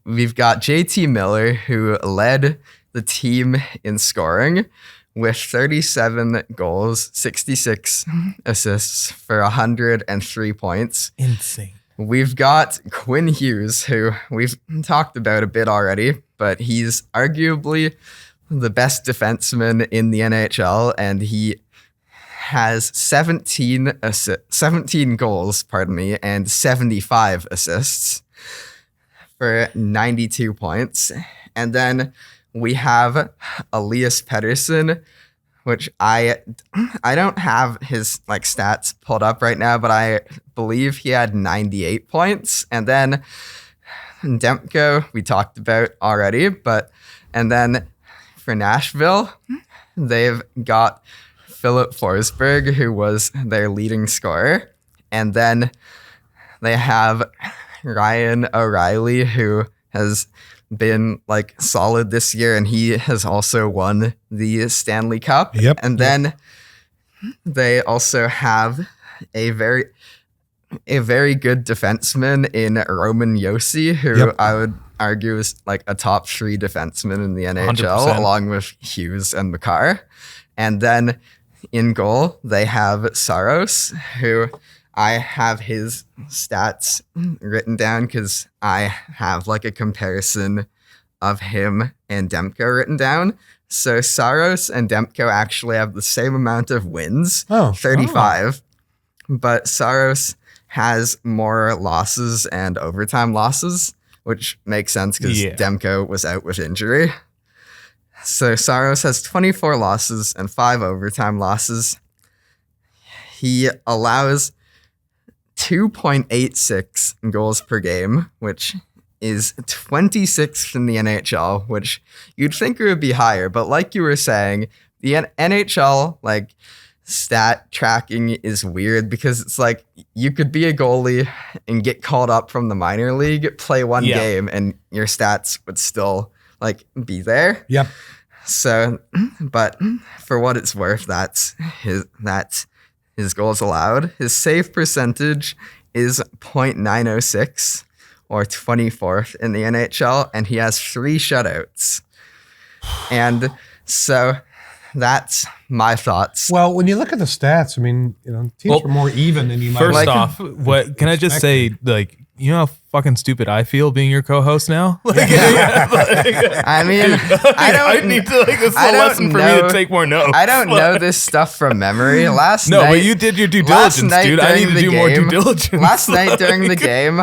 [SPEAKER 3] we've got JT Miller, who led the team in scoring with 37 goals, 66 assists for 103 points.
[SPEAKER 2] Insane.
[SPEAKER 3] We've got Quinn Hughes, who we've talked about a bit already, but he's arguably the best defenseman in the NHL, and he has 17 goals, and 75 assists for 92 points. And then we have Elias Pettersson, which I don't have his like stats pulled up right now, but I believe he had 98 points. And then Demko, we talked about already, and then for Nashville, they've got Philip Forsberg, who was their leading scorer. And then they have Ryan O'Reilly, who has been like solid this year, and he has also won the Stanley Cup.
[SPEAKER 1] Yep.
[SPEAKER 3] And then they also have a very good defenseman in Roman Josi, who
[SPEAKER 1] Yep.
[SPEAKER 3] I would argue is like a top 3 defenseman in the NHL,
[SPEAKER 2] 100%.
[SPEAKER 3] along with Hughes and Makar. And then in goal, they have Saros, who I have his stats written down because I have like a comparison of him and Demko written down. So Saros and Demko actually have the same amount of wins, 35, but Saros has more losses and overtime losses, which makes sense because Demko was out with injury. So Saros has 24 losses and 5 overtime losses. He allows 2.86 goals per game, which is 26th in the NHL, which you'd think it would be higher. But like you were saying, the NHL like stat tracking is weird because it's like you could be a goalie and get called up from the minor league, play one game, and your stats would still like be there.
[SPEAKER 1] Yep.
[SPEAKER 3] So, but for what it's worth, that's his goals allowed. His save percentage is .906 or 24th in the NHL, and he has 3 shutouts. And so that's my thoughts.
[SPEAKER 1] Well, when you look at the stats, I mean, teams are more even than you might.
[SPEAKER 2] First off, what can I just say? Like, you know how fucking stupid I feel being your co-host now. Like,
[SPEAKER 3] I mean,
[SPEAKER 2] I need to like this is a lesson for me to take more notes.
[SPEAKER 3] I don't know this stuff from memory. But
[SPEAKER 2] you did your due diligence, dude. I need to do more due diligence.
[SPEAKER 3] Last night during the game,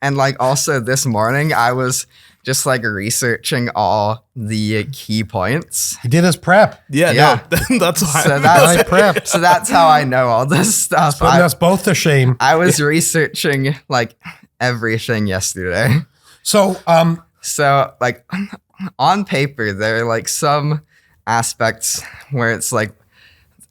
[SPEAKER 3] and like also this morning, I was just like researching all the key points.
[SPEAKER 1] He did his prep.
[SPEAKER 2] No, that's why.
[SPEAKER 3] So that's how I know all this stuff.
[SPEAKER 1] Putting us both to shame.
[SPEAKER 3] I was researching like everything yesterday.
[SPEAKER 1] So
[SPEAKER 3] like on paper, there are like some aspects where it's like,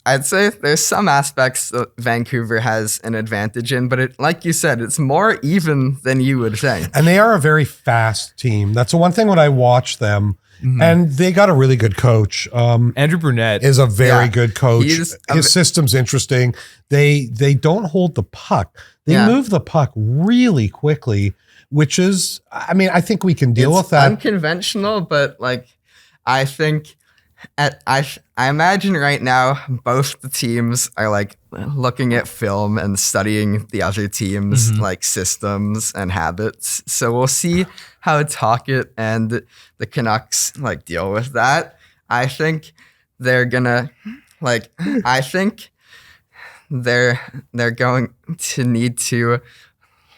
[SPEAKER 3] I'd say there's some aspects that Vancouver has an advantage in, but it, like you said, it's more even than you would think.
[SPEAKER 1] And they are a very fast team. That's the one thing when I watch them. Mm-hmm. And they got a really good coach.
[SPEAKER 2] Andrew Brunette
[SPEAKER 1] is a very good coach. His system's interesting. They don't hold the puck. They move the puck really quickly, which is, I mean, I think we can deal with that.
[SPEAKER 3] Unconventional, but like, I think I imagine right now both the teams are like looking at film and studying the other teams' like systems and habits. So we'll see how Talkett and the Canucks like deal with that. I think they're gonna like. I think they're going to need to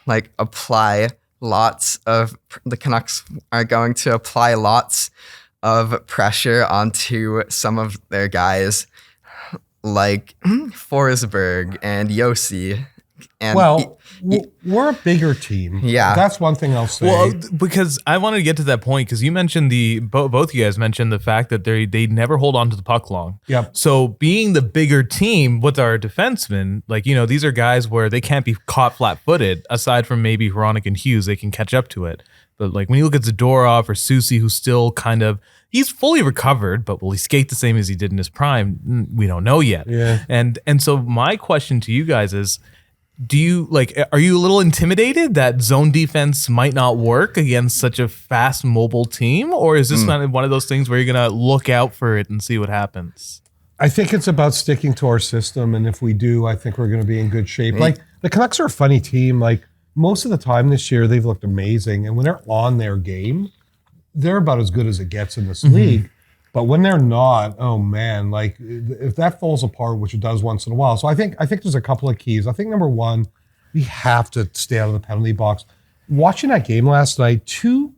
[SPEAKER 3] like apply lots of the Canucks are going to apply lots of pressure onto some of their guys like Forsberg and Josi. And
[SPEAKER 1] we're a bigger team.
[SPEAKER 3] Yeah.
[SPEAKER 1] That's one thing I'll say.
[SPEAKER 2] Well, because I wanted to get to that point because you mentioned both of you guys mentioned the fact that they never hold on to the puck long.
[SPEAKER 1] Yep.
[SPEAKER 2] So being the bigger team with our defensemen, like, these are guys where they can't be caught flat-footed aside from maybe Hronik and Hughes, they can catch up to it. But like when you look at Zadorov or Soucy, who's still he's fully recovered, but will he skate the same as he did in his prime? We don't know yet.
[SPEAKER 1] Yeah.
[SPEAKER 2] And so my question to you guys is, are you a little intimidated that zone defense might not work against such a fast mobile team? Or is this not one of those things where you're going to look out for it and see what happens?
[SPEAKER 1] I think it's about sticking to our system. And if we do, I think we're going to be in good shape. Like the Canucks are a funny team. Like most of the time this year, they've looked amazing. And when they're on their game, they're about as good as it gets in this league. But when they're not, oh man, like if that falls apart, which it does once in a while. So I think there's a couple of keys. I think number one, we have to stay out of the penalty box. Watching that game last night, two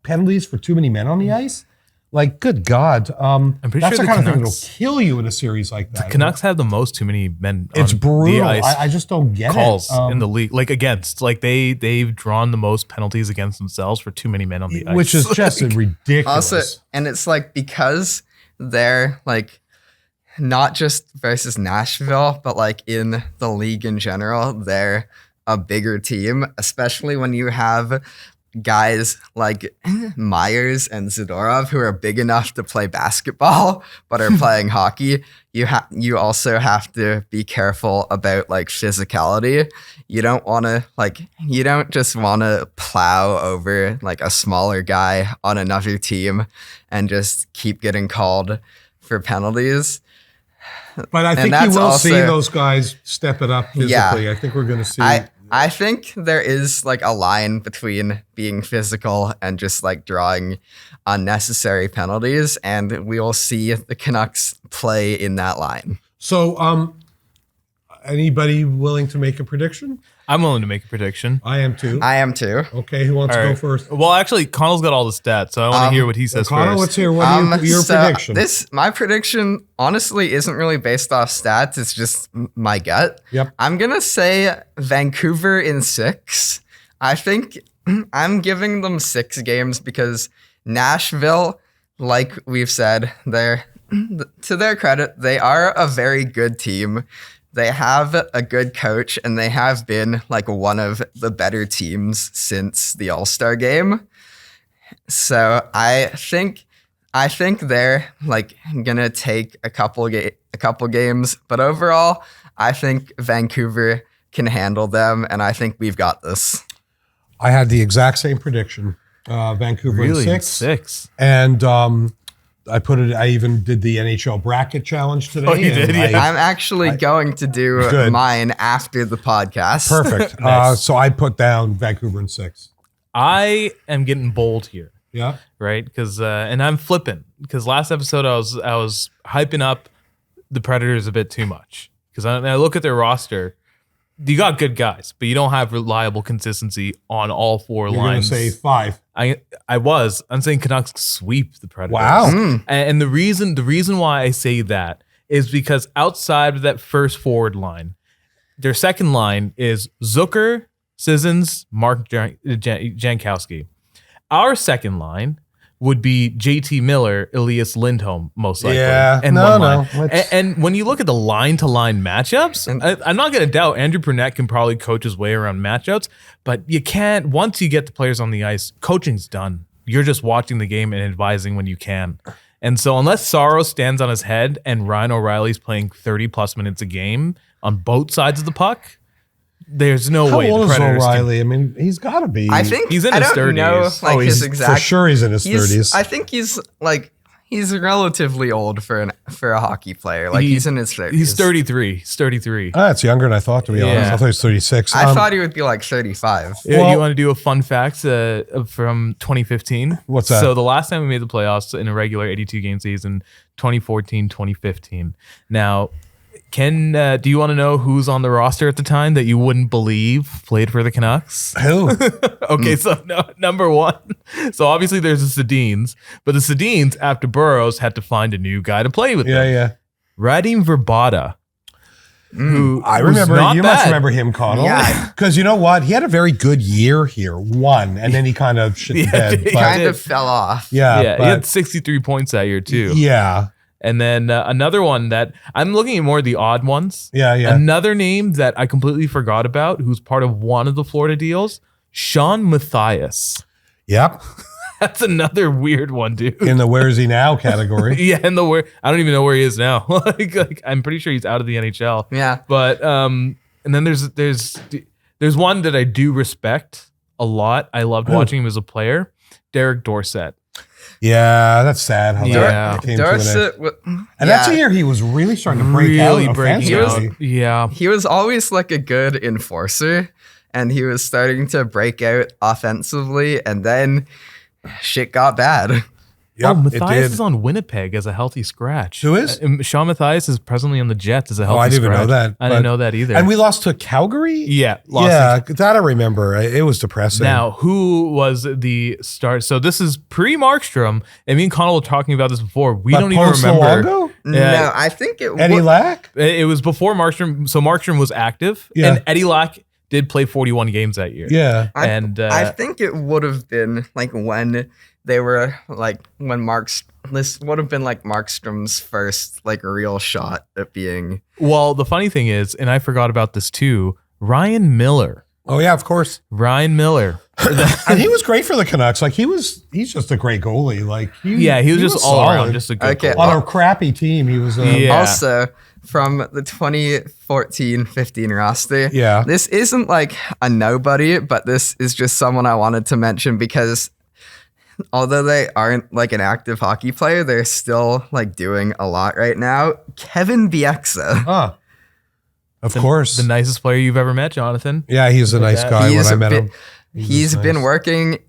[SPEAKER 1] penalties for too many men on the ice. Like, good God.
[SPEAKER 2] I'm pretty
[SPEAKER 1] that's
[SPEAKER 2] sure
[SPEAKER 1] the kind of thing that'll kill you in a series like that.
[SPEAKER 2] The Canucks have the most too many men
[SPEAKER 1] it's
[SPEAKER 2] on
[SPEAKER 1] brutal.
[SPEAKER 2] the ice.
[SPEAKER 1] I just don't get
[SPEAKER 2] calls
[SPEAKER 1] it.
[SPEAKER 2] In the league. Like against. Like they've drawn the most penalties against themselves for too many men on the ice.
[SPEAKER 1] Which is just ridiculous.
[SPEAKER 3] Also, and it's like because they're like not just versus Nashville, but like in the league in general, they're a bigger team, especially when you have guys like Myers and Zadorov who are big enough to play basketball but are playing hockey, you also have to be careful about like physicality. You don't just want to plow over like a smaller guy on another team and just keep getting called for penalties.
[SPEAKER 1] But I think you will see those guys step it up physically. Yeah, I think we're going to see.
[SPEAKER 3] I think there is like a line between being physical and just like drawing unnecessary penalties, and we will see the Canucks play in that line.
[SPEAKER 1] So, anybody willing to make a prediction?
[SPEAKER 2] I'm willing to make a prediction.
[SPEAKER 1] I am too. Okay, who wants to go first?
[SPEAKER 2] Well, actually, Connell's got all the stats, so I want to hear what he says
[SPEAKER 1] Connell,
[SPEAKER 2] first.
[SPEAKER 1] let's hear your prediction.
[SPEAKER 3] My prediction honestly isn't really based off stats. It's just my gut.
[SPEAKER 1] Yep.
[SPEAKER 3] I'm going to say Vancouver in 6. I think I'm giving them 6 games because Nashville, like we've said, to their credit, they are a very good team. They have a good coach, and they have been like one of the better teams since the All-Star game. So I think they're like gonna take a couple games, but overall, I think Vancouver can handle them, and I think we've got this.
[SPEAKER 1] I had the exact same prediction. Vancouver in 6. And I even did the NHL bracket challenge today.
[SPEAKER 2] Oh, you did? Yeah.
[SPEAKER 3] I'm actually going to do mine after the podcast.
[SPEAKER 1] Perfect.
[SPEAKER 2] Nice.
[SPEAKER 1] So I put down Vancouver in 6.
[SPEAKER 2] I am getting bold here.
[SPEAKER 1] Yeah.
[SPEAKER 2] Right? Because and I'm flipping. Because last episode I was hyping up the Predators a bit too much. Because I look at their roster. You got good guys, but you don't have reliable consistency on all 4 lines. You're going to
[SPEAKER 1] say 5.
[SPEAKER 2] I'm saying Canucks sweep the Predators.
[SPEAKER 1] Wow.
[SPEAKER 2] And the reason why I say that is because outside of that first forward line, their second line is Zucker, Sissons, Mark Jankowski. Our second line would be JT Miller, Elias Lindholm, most likely.
[SPEAKER 1] Yeah,
[SPEAKER 2] and and when you look at the line-to-line matchups, I'm not going to doubt Andrew Brunette can probably coach his way around matchups, but you can't, once you get the players on the ice, coaching's done. You're just watching the game and advising when you can. And so unless Saros stands on his head and Ryan O'Reilly's playing 30-plus minutes a game on both sides of the puck, there's no way.
[SPEAKER 1] How old is O'Reilly? I mean, he's got to be.
[SPEAKER 3] I think
[SPEAKER 2] he's in his 30s.
[SPEAKER 3] Know, his exact,
[SPEAKER 1] for sure he's in his 30s.
[SPEAKER 3] I think he's relatively old for a hockey player. Like he's in his 30s.
[SPEAKER 2] He's 33. He's 33.
[SPEAKER 1] That's younger than I thought, to be honest. I thought he was 36.
[SPEAKER 3] I thought he would be like 35.
[SPEAKER 2] Well, you want to do a fun fact from 2015?
[SPEAKER 1] What's that?
[SPEAKER 2] So the last time we made the playoffs in a regular 82-game season, 2014, 2015. Now, Ken, do you want to know who's on the roster at the time that you wouldn't believe played for the Canucks?
[SPEAKER 1] Who?
[SPEAKER 2] Okay, so number 1. So obviously there's the Sedins, but the Sedins, after Burrows, had to find a new guy to play with them.
[SPEAKER 1] Yeah.
[SPEAKER 2] Radim Verbata. Who
[SPEAKER 1] I remember,
[SPEAKER 2] not
[SPEAKER 1] you
[SPEAKER 2] bad.
[SPEAKER 1] Must remember him, Connell.
[SPEAKER 3] Yeah.
[SPEAKER 1] Because you know what? He had a very good year here, and then he kind of shit the bed.
[SPEAKER 3] He kind of fell off.
[SPEAKER 1] Yeah,
[SPEAKER 2] he had 63 points that year too.
[SPEAKER 1] Yeah.
[SPEAKER 2] And then another one that I'm looking at more of the odd ones.
[SPEAKER 1] Yeah.
[SPEAKER 2] Another name that I completely forgot about, who's part of one of the Florida deals, Sean Matthias.
[SPEAKER 1] Yep.
[SPEAKER 2] That's another weird one, dude.
[SPEAKER 1] In the where is he now category.
[SPEAKER 2] Yeah, in the where, I don't even know where he is now. like I'm pretty sure he's out of the NHL.
[SPEAKER 3] Yeah.
[SPEAKER 2] But and then there's one that I do respect a lot. I loved watching him as a player, Derek Dorsett.
[SPEAKER 1] Yeah, that's sad how that came
[SPEAKER 3] Dorsett
[SPEAKER 1] to an end. And that's a year he was really starting to break out offensively.
[SPEAKER 3] He was always like a good enforcer, and he was starting to break out offensively, and then shit got bad.
[SPEAKER 1] Yep,
[SPEAKER 2] Matthias is on Winnipeg as a healthy scratch.
[SPEAKER 1] Who is?
[SPEAKER 2] Sean Matthias is presently on the Jets as a healthy scratch.
[SPEAKER 1] I didn't even know that.
[SPEAKER 2] I didn't know that either.
[SPEAKER 1] And we lost to Calgary?
[SPEAKER 2] Yeah.
[SPEAKER 1] That I remember. It was depressing.
[SPEAKER 2] Now, who was the start? So this is pre-Markstrom, and me and Connell were talking about this before. We don't even remember.
[SPEAKER 3] No, I think it was...
[SPEAKER 1] Eddie Lack?
[SPEAKER 2] It was before Markstrom. So Markstrom was active, and Eddy Lack did play 41 games that year.
[SPEAKER 1] Yeah.
[SPEAKER 3] I think it would have been like when... They were like this would have been like Markstrom's first like real shot at being.
[SPEAKER 2] Well, the funny thing is, and I forgot about this too, Ryan Miller
[SPEAKER 1] Oh yeah, of course.
[SPEAKER 2] Ryan Miller.
[SPEAKER 1] And he was great for the Canucks. Like he's just a great goalie. Like
[SPEAKER 2] he was just all
[SPEAKER 1] solid.
[SPEAKER 2] around just a good goalie.
[SPEAKER 1] On a crappy team, he was.
[SPEAKER 3] Also, from the 2014-15 roster, this isn't like a nobody, but this is just someone I wanted to mention because although they aren't like an active hockey player, they're still like doing a lot right now. Kevin Bieksa.
[SPEAKER 1] Of course.
[SPEAKER 2] The nicest player you've ever met, Jonathan.
[SPEAKER 1] Yeah, he's a nice guy when I met him.
[SPEAKER 3] He's been working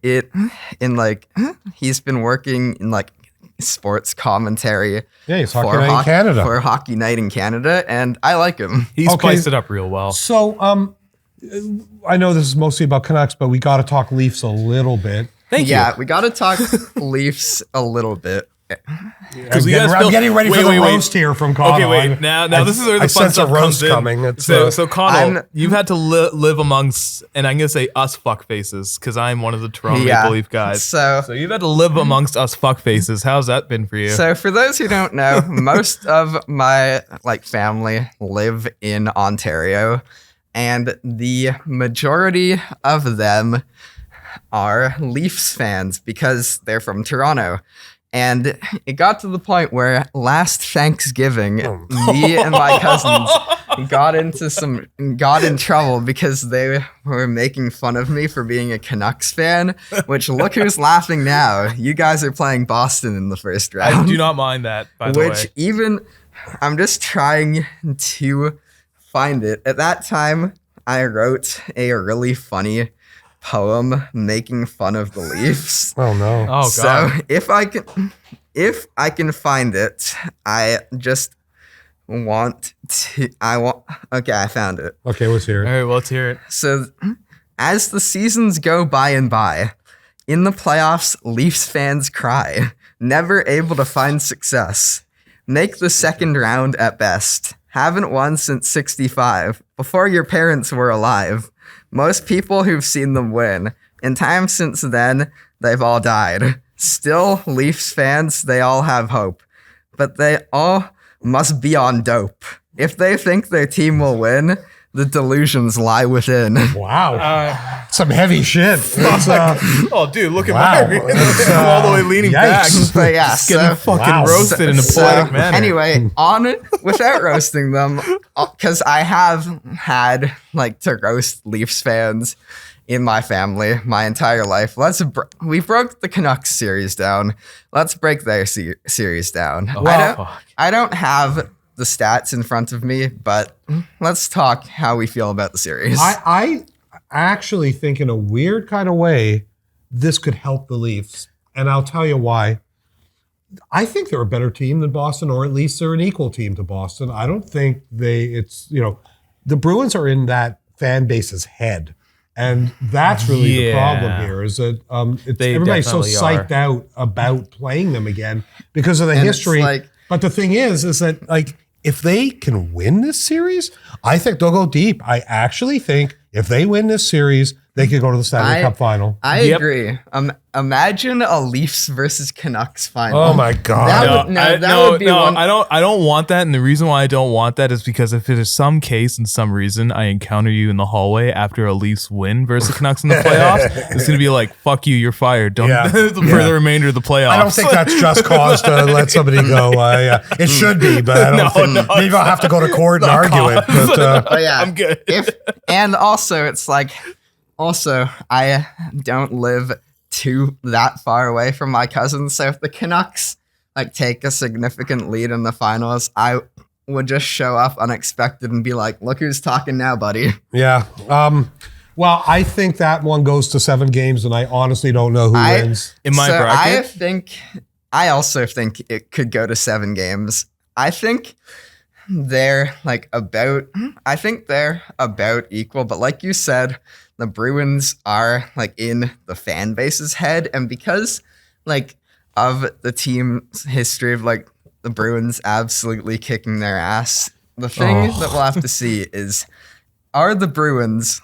[SPEAKER 3] he's been working in like sports commentary.
[SPEAKER 1] Yeah, he's Hockey Night in Canada.
[SPEAKER 3] For Hockey Night in Canada, and I like him.
[SPEAKER 2] He's spiced it up real well.
[SPEAKER 1] So, I know this is mostly about Canucks, but we got to talk Leafs a little bit.
[SPEAKER 2] Thank you.
[SPEAKER 3] Yeah, we got to talk Leafs a little bit.
[SPEAKER 1] I'm getting ready for the roast here from Connell.
[SPEAKER 2] Okay, wait. Now this is where the fun stuff comes in. Coming. So Connell, you've had to live amongst, and I'm gonna say us fuckfaces because I'm one of the Toronto Maple Leaf guys. So you've had to live amongst us fuckfaces. How's that been for you?
[SPEAKER 3] So for those who don't know, most of my family live in Ontario, and the majority of them are Leafs fans because they're from Toronto. And it got to the point where last Thanksgiving, me and my cousins got in trouble because they were making fun of me for being a Canucks fan, which look who's laughing now. You guys are playing Boston in the first round.
[SPEAKER 2] I do not mind that, by the way.
[SPEAKER 3] Which I'm just trying to find it. At that time, I wrote a really funny poem making fun of the Leafs.
[SPEAKER 1] Oh no.
[SPEAKER 2] Oh god.
[SPEAKER 3] So if I can find it, I found it.
[SPEAKER 1] Okay, let's hear it.
[SPEAKER 2] All right, well, let's hear it.
[SPEAKER 3] So as the seasons go by and by, in the playoffs, Leafs fans cry, never able to find success. Make the second round at best. Haven't won since 65, before your parents were alive. Most people who've seen them win. In time since then, they've all died. Still, Leafs fans, they all have hope. But they all must be on dope. If they think their team will win, the delusions lie within.
[SPEAKER 1] Wow. Some heavy shit.
[SPEAKER 2] Oh, dude, look at my I'm all the way leaning back.
[SPEAKER 3] But yeah,
[SPEAKER 2] just getting fucking roasted in a poetic manner.
[SPEAKER 3] Anyway, without roasting them, because I have had to roast Leafs fans in my family my entire life. We broke the Canucks series down. Let's break their series down. I don't have the stats in front of me, but let's talk how we feel about the series.
[SPEAKER 1] I actually think in a weird kind of way, this could help the Leafs. And I'll tell you why. I think they're a better team than Boston, or at least they're an equal team to Boston. I don't think the Bruins are in that fan base's head. And that's really the problem here is that everybody's so psyched out about playing them again because of the history. But the thing is that if they can win this series, I think they'll go deep. I actually think if they win this series, they could go to the Stanley Cup final.
[SPEAKER 3] I agree. Imagine a Leafs versus Canucks final.
[SPEAKER 1] Oh my god!
[SPEAKER 2] That would be one. I don't want that, and the reason why I don't want that is because if it is some case and some reason I encounter you in the hallway after a Leafs win versus the Canucks in the playoffs, it's gonna be like, "Fuck you, you're fired." For the remainder of the playoffs.
[SPEAKER 1] I don't think that's just cause to let somebody go. It should be, but I don't think. Maybe I'll have to go to court and argue it. But
[SPEAKER 3] yeah,
[SPEAKER 2] I'm good.
[SPEAKER 3] And also, it's also, I don't live that far away from my cousins, so if the Canucks take a significant lead in the finals, I would just show up unexpected and be like, "Look who's talking now, buddy."
[SPEAKER 1] Yeah. Well, I think that one goes to 7 games, and I honestly don't know who wins
[SPEAKER 2] in my bracket.
[SPEAKER 3] I also think it could go to 7 games. I think they're about equal, but like you said, the Bruins are in the fan base's head, and because of the team's history of the Bruins absolutely kicking their ass, the thing that we'll have to see is, are the Bruins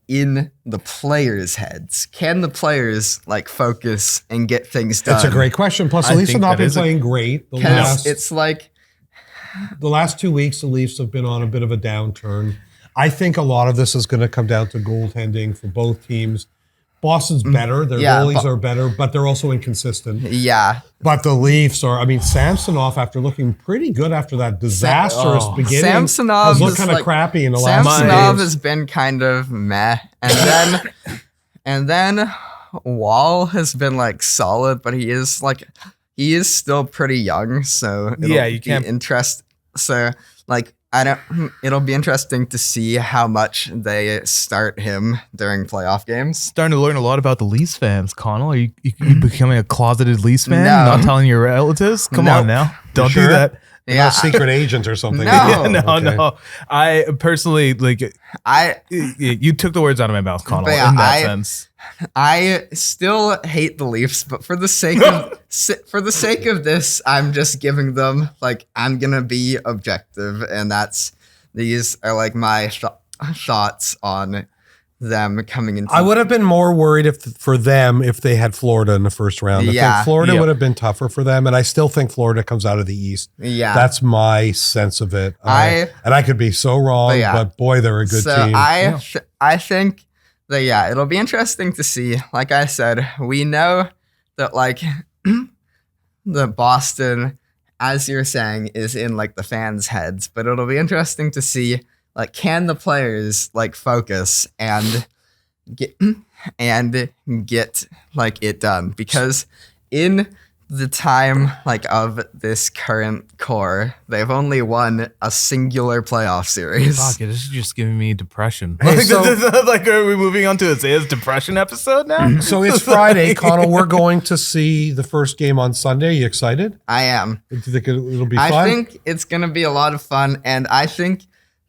[SPEAKER 3] in the players' heads? Can the players focus and get things done?
[SPEAKER 1] That's a great question. Plus, the Leafs have not been playing great. The last 2 weeks, the Leafs have been on a bit of a downturn. I think a lot of this is going to come down to goaltending for both teams. Boston's better. Their goalies are better, but they're also inconsistent.
[SPEAKER 3] Yeah.
[SPEAKER 1] But the Leafs are, I mean, Samsonov, after looking pretty good after that disastrous beginning,
[SPEAKER 3] Samsonov
[SPEAKER 1] has looked kind of crappy in the last
[SPEAKER 3] Samsonov
[SPEAKER 1] days.
[SPEAKER 3] has been kind of meh. And then Wall has been like solid, but he is still pretty young, so
[SPEAKER 2] you can't
[SPEAKER 3] it'll be interesting to see how much they start him during playoff games.
[SPEAKER 2] Starting to learn a lot about the Leafs fans, Connell. Are you becoming a closeted Leafs fan?
[SPEAKER 3] No.
[SPEAKER 2] Not telling your relatives? Come on now. Don't
[SPEAKER 1] sure?
[SPEAKER 2] do that.
[SPEAKER 1] You're not a secret agent or something.
[SPEAKER 3] No.
[SPEAKER 2] No. I personally, you took the words out of my mouth, Connell, in that sense.
[SPEAKER 3] I still hate the Leafs, but for the sake of this, I'm just giving them I'm gonna be objective, and these are my thoughts on them coming into.
[SPEAKER 1] I would have been more worried for them if they had Florida in the first round. I think Florida would have been tougher for them, and I still think Florida comes out of the East.
[SPEAKER 3] Yeah,
[SPEAKER 1] that's my sense of it. And I could be so wrong, but boy, they're a good team.
[SPEAKER 3] I think that it'll be interesting to see. Like I said, we know that the Boston, as you're saying, is in the fans' heads, but it'll be interesting to see can the players focus and get it done, because in the time of this current core, they've only won a singular playoff series.
[SPEAKER 2] Fuck, this is just giving me depression.
[SPEAKER 1] Hey,
[SPEAKER 2] are we moving on to Isaiah's depression episode now?
[SPEAKER 1] So it's Friday, Connell. We're going to see the first game on Sunday. Are you excited?
[SPEAKER 3] I am.
[SPEAKER 1] Do you think it'll be fun?
[SPEAKER 3] I think it's going to be a lot of fun, and I think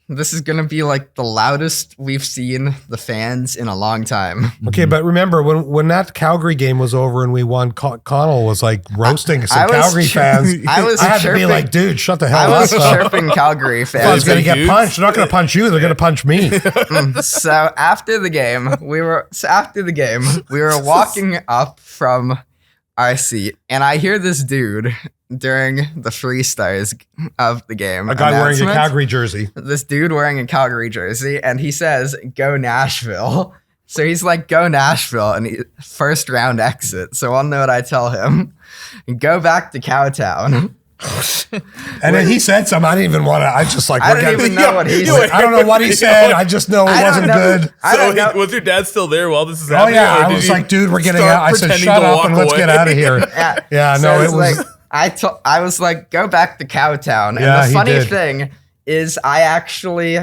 [SPEAKER 3] this is going to be the loudest we've seen the fans in a long time.
[SPEAKER 1] Okay, but remember, when that Calgary game was over and we won, Connell was roasting some Calgary fans. I had to be dude, shut the hell up.
[SPEAKER 3] I was chirping Calgary fans.
[SPEAKER 1] I was going to get punched. They're not going to punch you. They're going to punch me.
[SPEAKER 3] So after the game, we were walking up from our seat, and I hear this dude during the freestyles of the game.
[SPEAKER 1] A guy wearing a Calgary jersey.
[SPEAKER 3] This dude wearing a Calgary jersey, and he says, "Go Nashville." So he's like, "Go Nashville," and first round exit. So I'll know what I tell him. Go back to Cowtown.
[SPEAKER 1] And then he said something. I didn't even want to. I just
[SPEAKER 3] I didn't even know what he said.
[SPEAKER 1] I don't know what he said. I just know it wasn't good.
[SPEAKER 2] Was your dad still there while this is happening?
[SPEAKER 1] Oh yeah, I was like, dude, we're getting out. I said, shut up and let's get out of here. Yeah,
[SPEAKER 3] so
[SPEAKER 1] no, it was.
[SPEAKER 3] I was like, go back to Cowtown. And
[SPEAKER 1] Yeah,
[SPEAKER 3] the funny thing is, I actually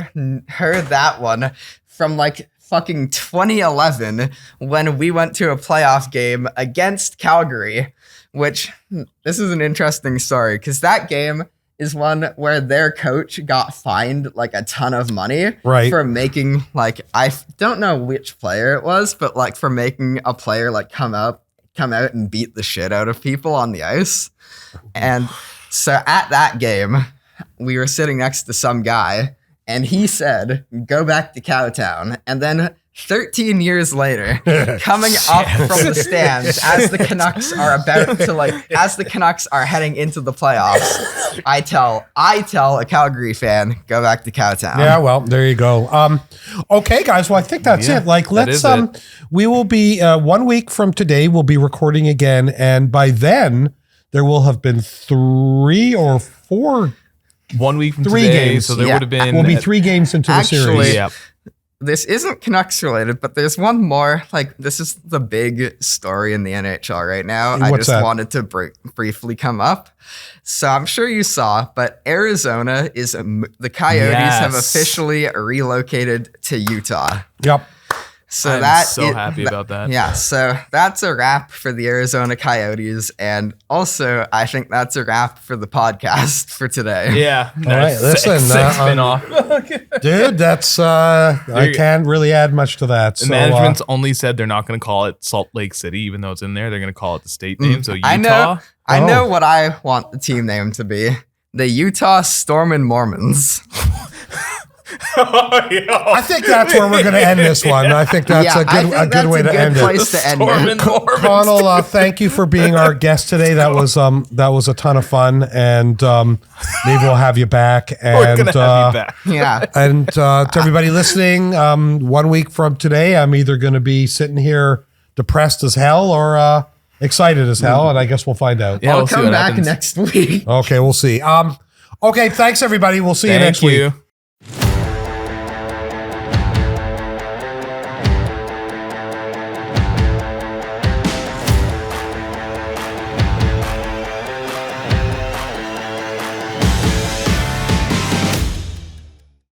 [SPEAKER 3] heard that one from fucking 2011 when we went to a playoff game against Calgary, which this is an interesting story because that game is one where their coach got fined a ton of money for making I don't know which player it was, but for making a player come out and beat the shit out of people on the ice. And so at that game, we were sitting next to some guy, and he said, "Go back to Cowtown." And then 13 years later, coming up from the stands as the Canucks are as the Canucks are heading into the playoffs, I tell a Calgary fan, go back to Cowtown.
[SPEAKER 1] Yeah, well, there you go. Okay, guys. Well, I think that's it. Let's we will be 1 week from today. We'll be recording again, and by then there will have been 3 or 4.
[SPEAKER 2] 1 week from
[SPEAKER 1] 3
[SPEAKER 2] today,
[SPEAKER 1] games.
[SPEAKER 2] so there would have been.
[SPEAKER 1] We'll be 3 games into the series.
[SPEAKER 2] Yeah.
[SPEAKER 3] This isn't Canucks related, but there's one more. This is the big story in the NHL right now. I just wanted to briefly come up. So I'm sure you saw, but Arizona the Coyotes have officially relocated to Utah.
[SPEAKER 1] Yep.
[SPEAKER 3] So
[SPEAKER 2] I'm so happy about that.
[SPEAKER 3] Yeah, so that's a wrap for the Arizona Coyotes, and also I think that's a wrap for the podcast for today.
[SPEAKER 2] Yeah.
[SPEAKER 1] All right, listen,
[SPEAKER 2] spin-off.
[SPEAKER 1] Dude, that's I can't really add much to that.
[SPEAKER 2] The management's only said they're not going to call it Salt Lake City, even though it's in there. They're going to call it the state name. So Utah.
[SPEAKER 3] I know what I want the team name to be: the Utah Stormin' Mormons.
[SPEAKER 1] I think that's where we're going to end this one. I think that's a good way to end
[SPEAKER 3] place
[SPEAKER 1] it.
[SPEAKER 3] to end it.
[SPEAKER 1] Connell, thank you for being our guest today. That was a ton of fun, and maybe we'll have you back. And
[SPEAKER 2] We're gonna have you back.
[SPEAKER 3] Yeah.
[SPEAKER 1] and to everybody listening, 1 week from today, I'm either going to be sitting here depressed as hell or excited as hell, and I guess we'll find out.
[SPEAKER 2] Yeah,
[SPEAKER 3] I'll
[SPEAKER 2] we'll see
[SPEAKER 3] come
[SPEAKER 2] what
[SPEAKER 3] back
[SPEAKER 2] happens.
[SPEAKER 3] next week.
[SPEAKER 1] Okay, we'll see. Okay, thanks everybody. We'll see you
[SPEAKER 2] Thank
[SPEAKER 1] next
[SPEAKER 2] you.
[SPEAKER 1] week.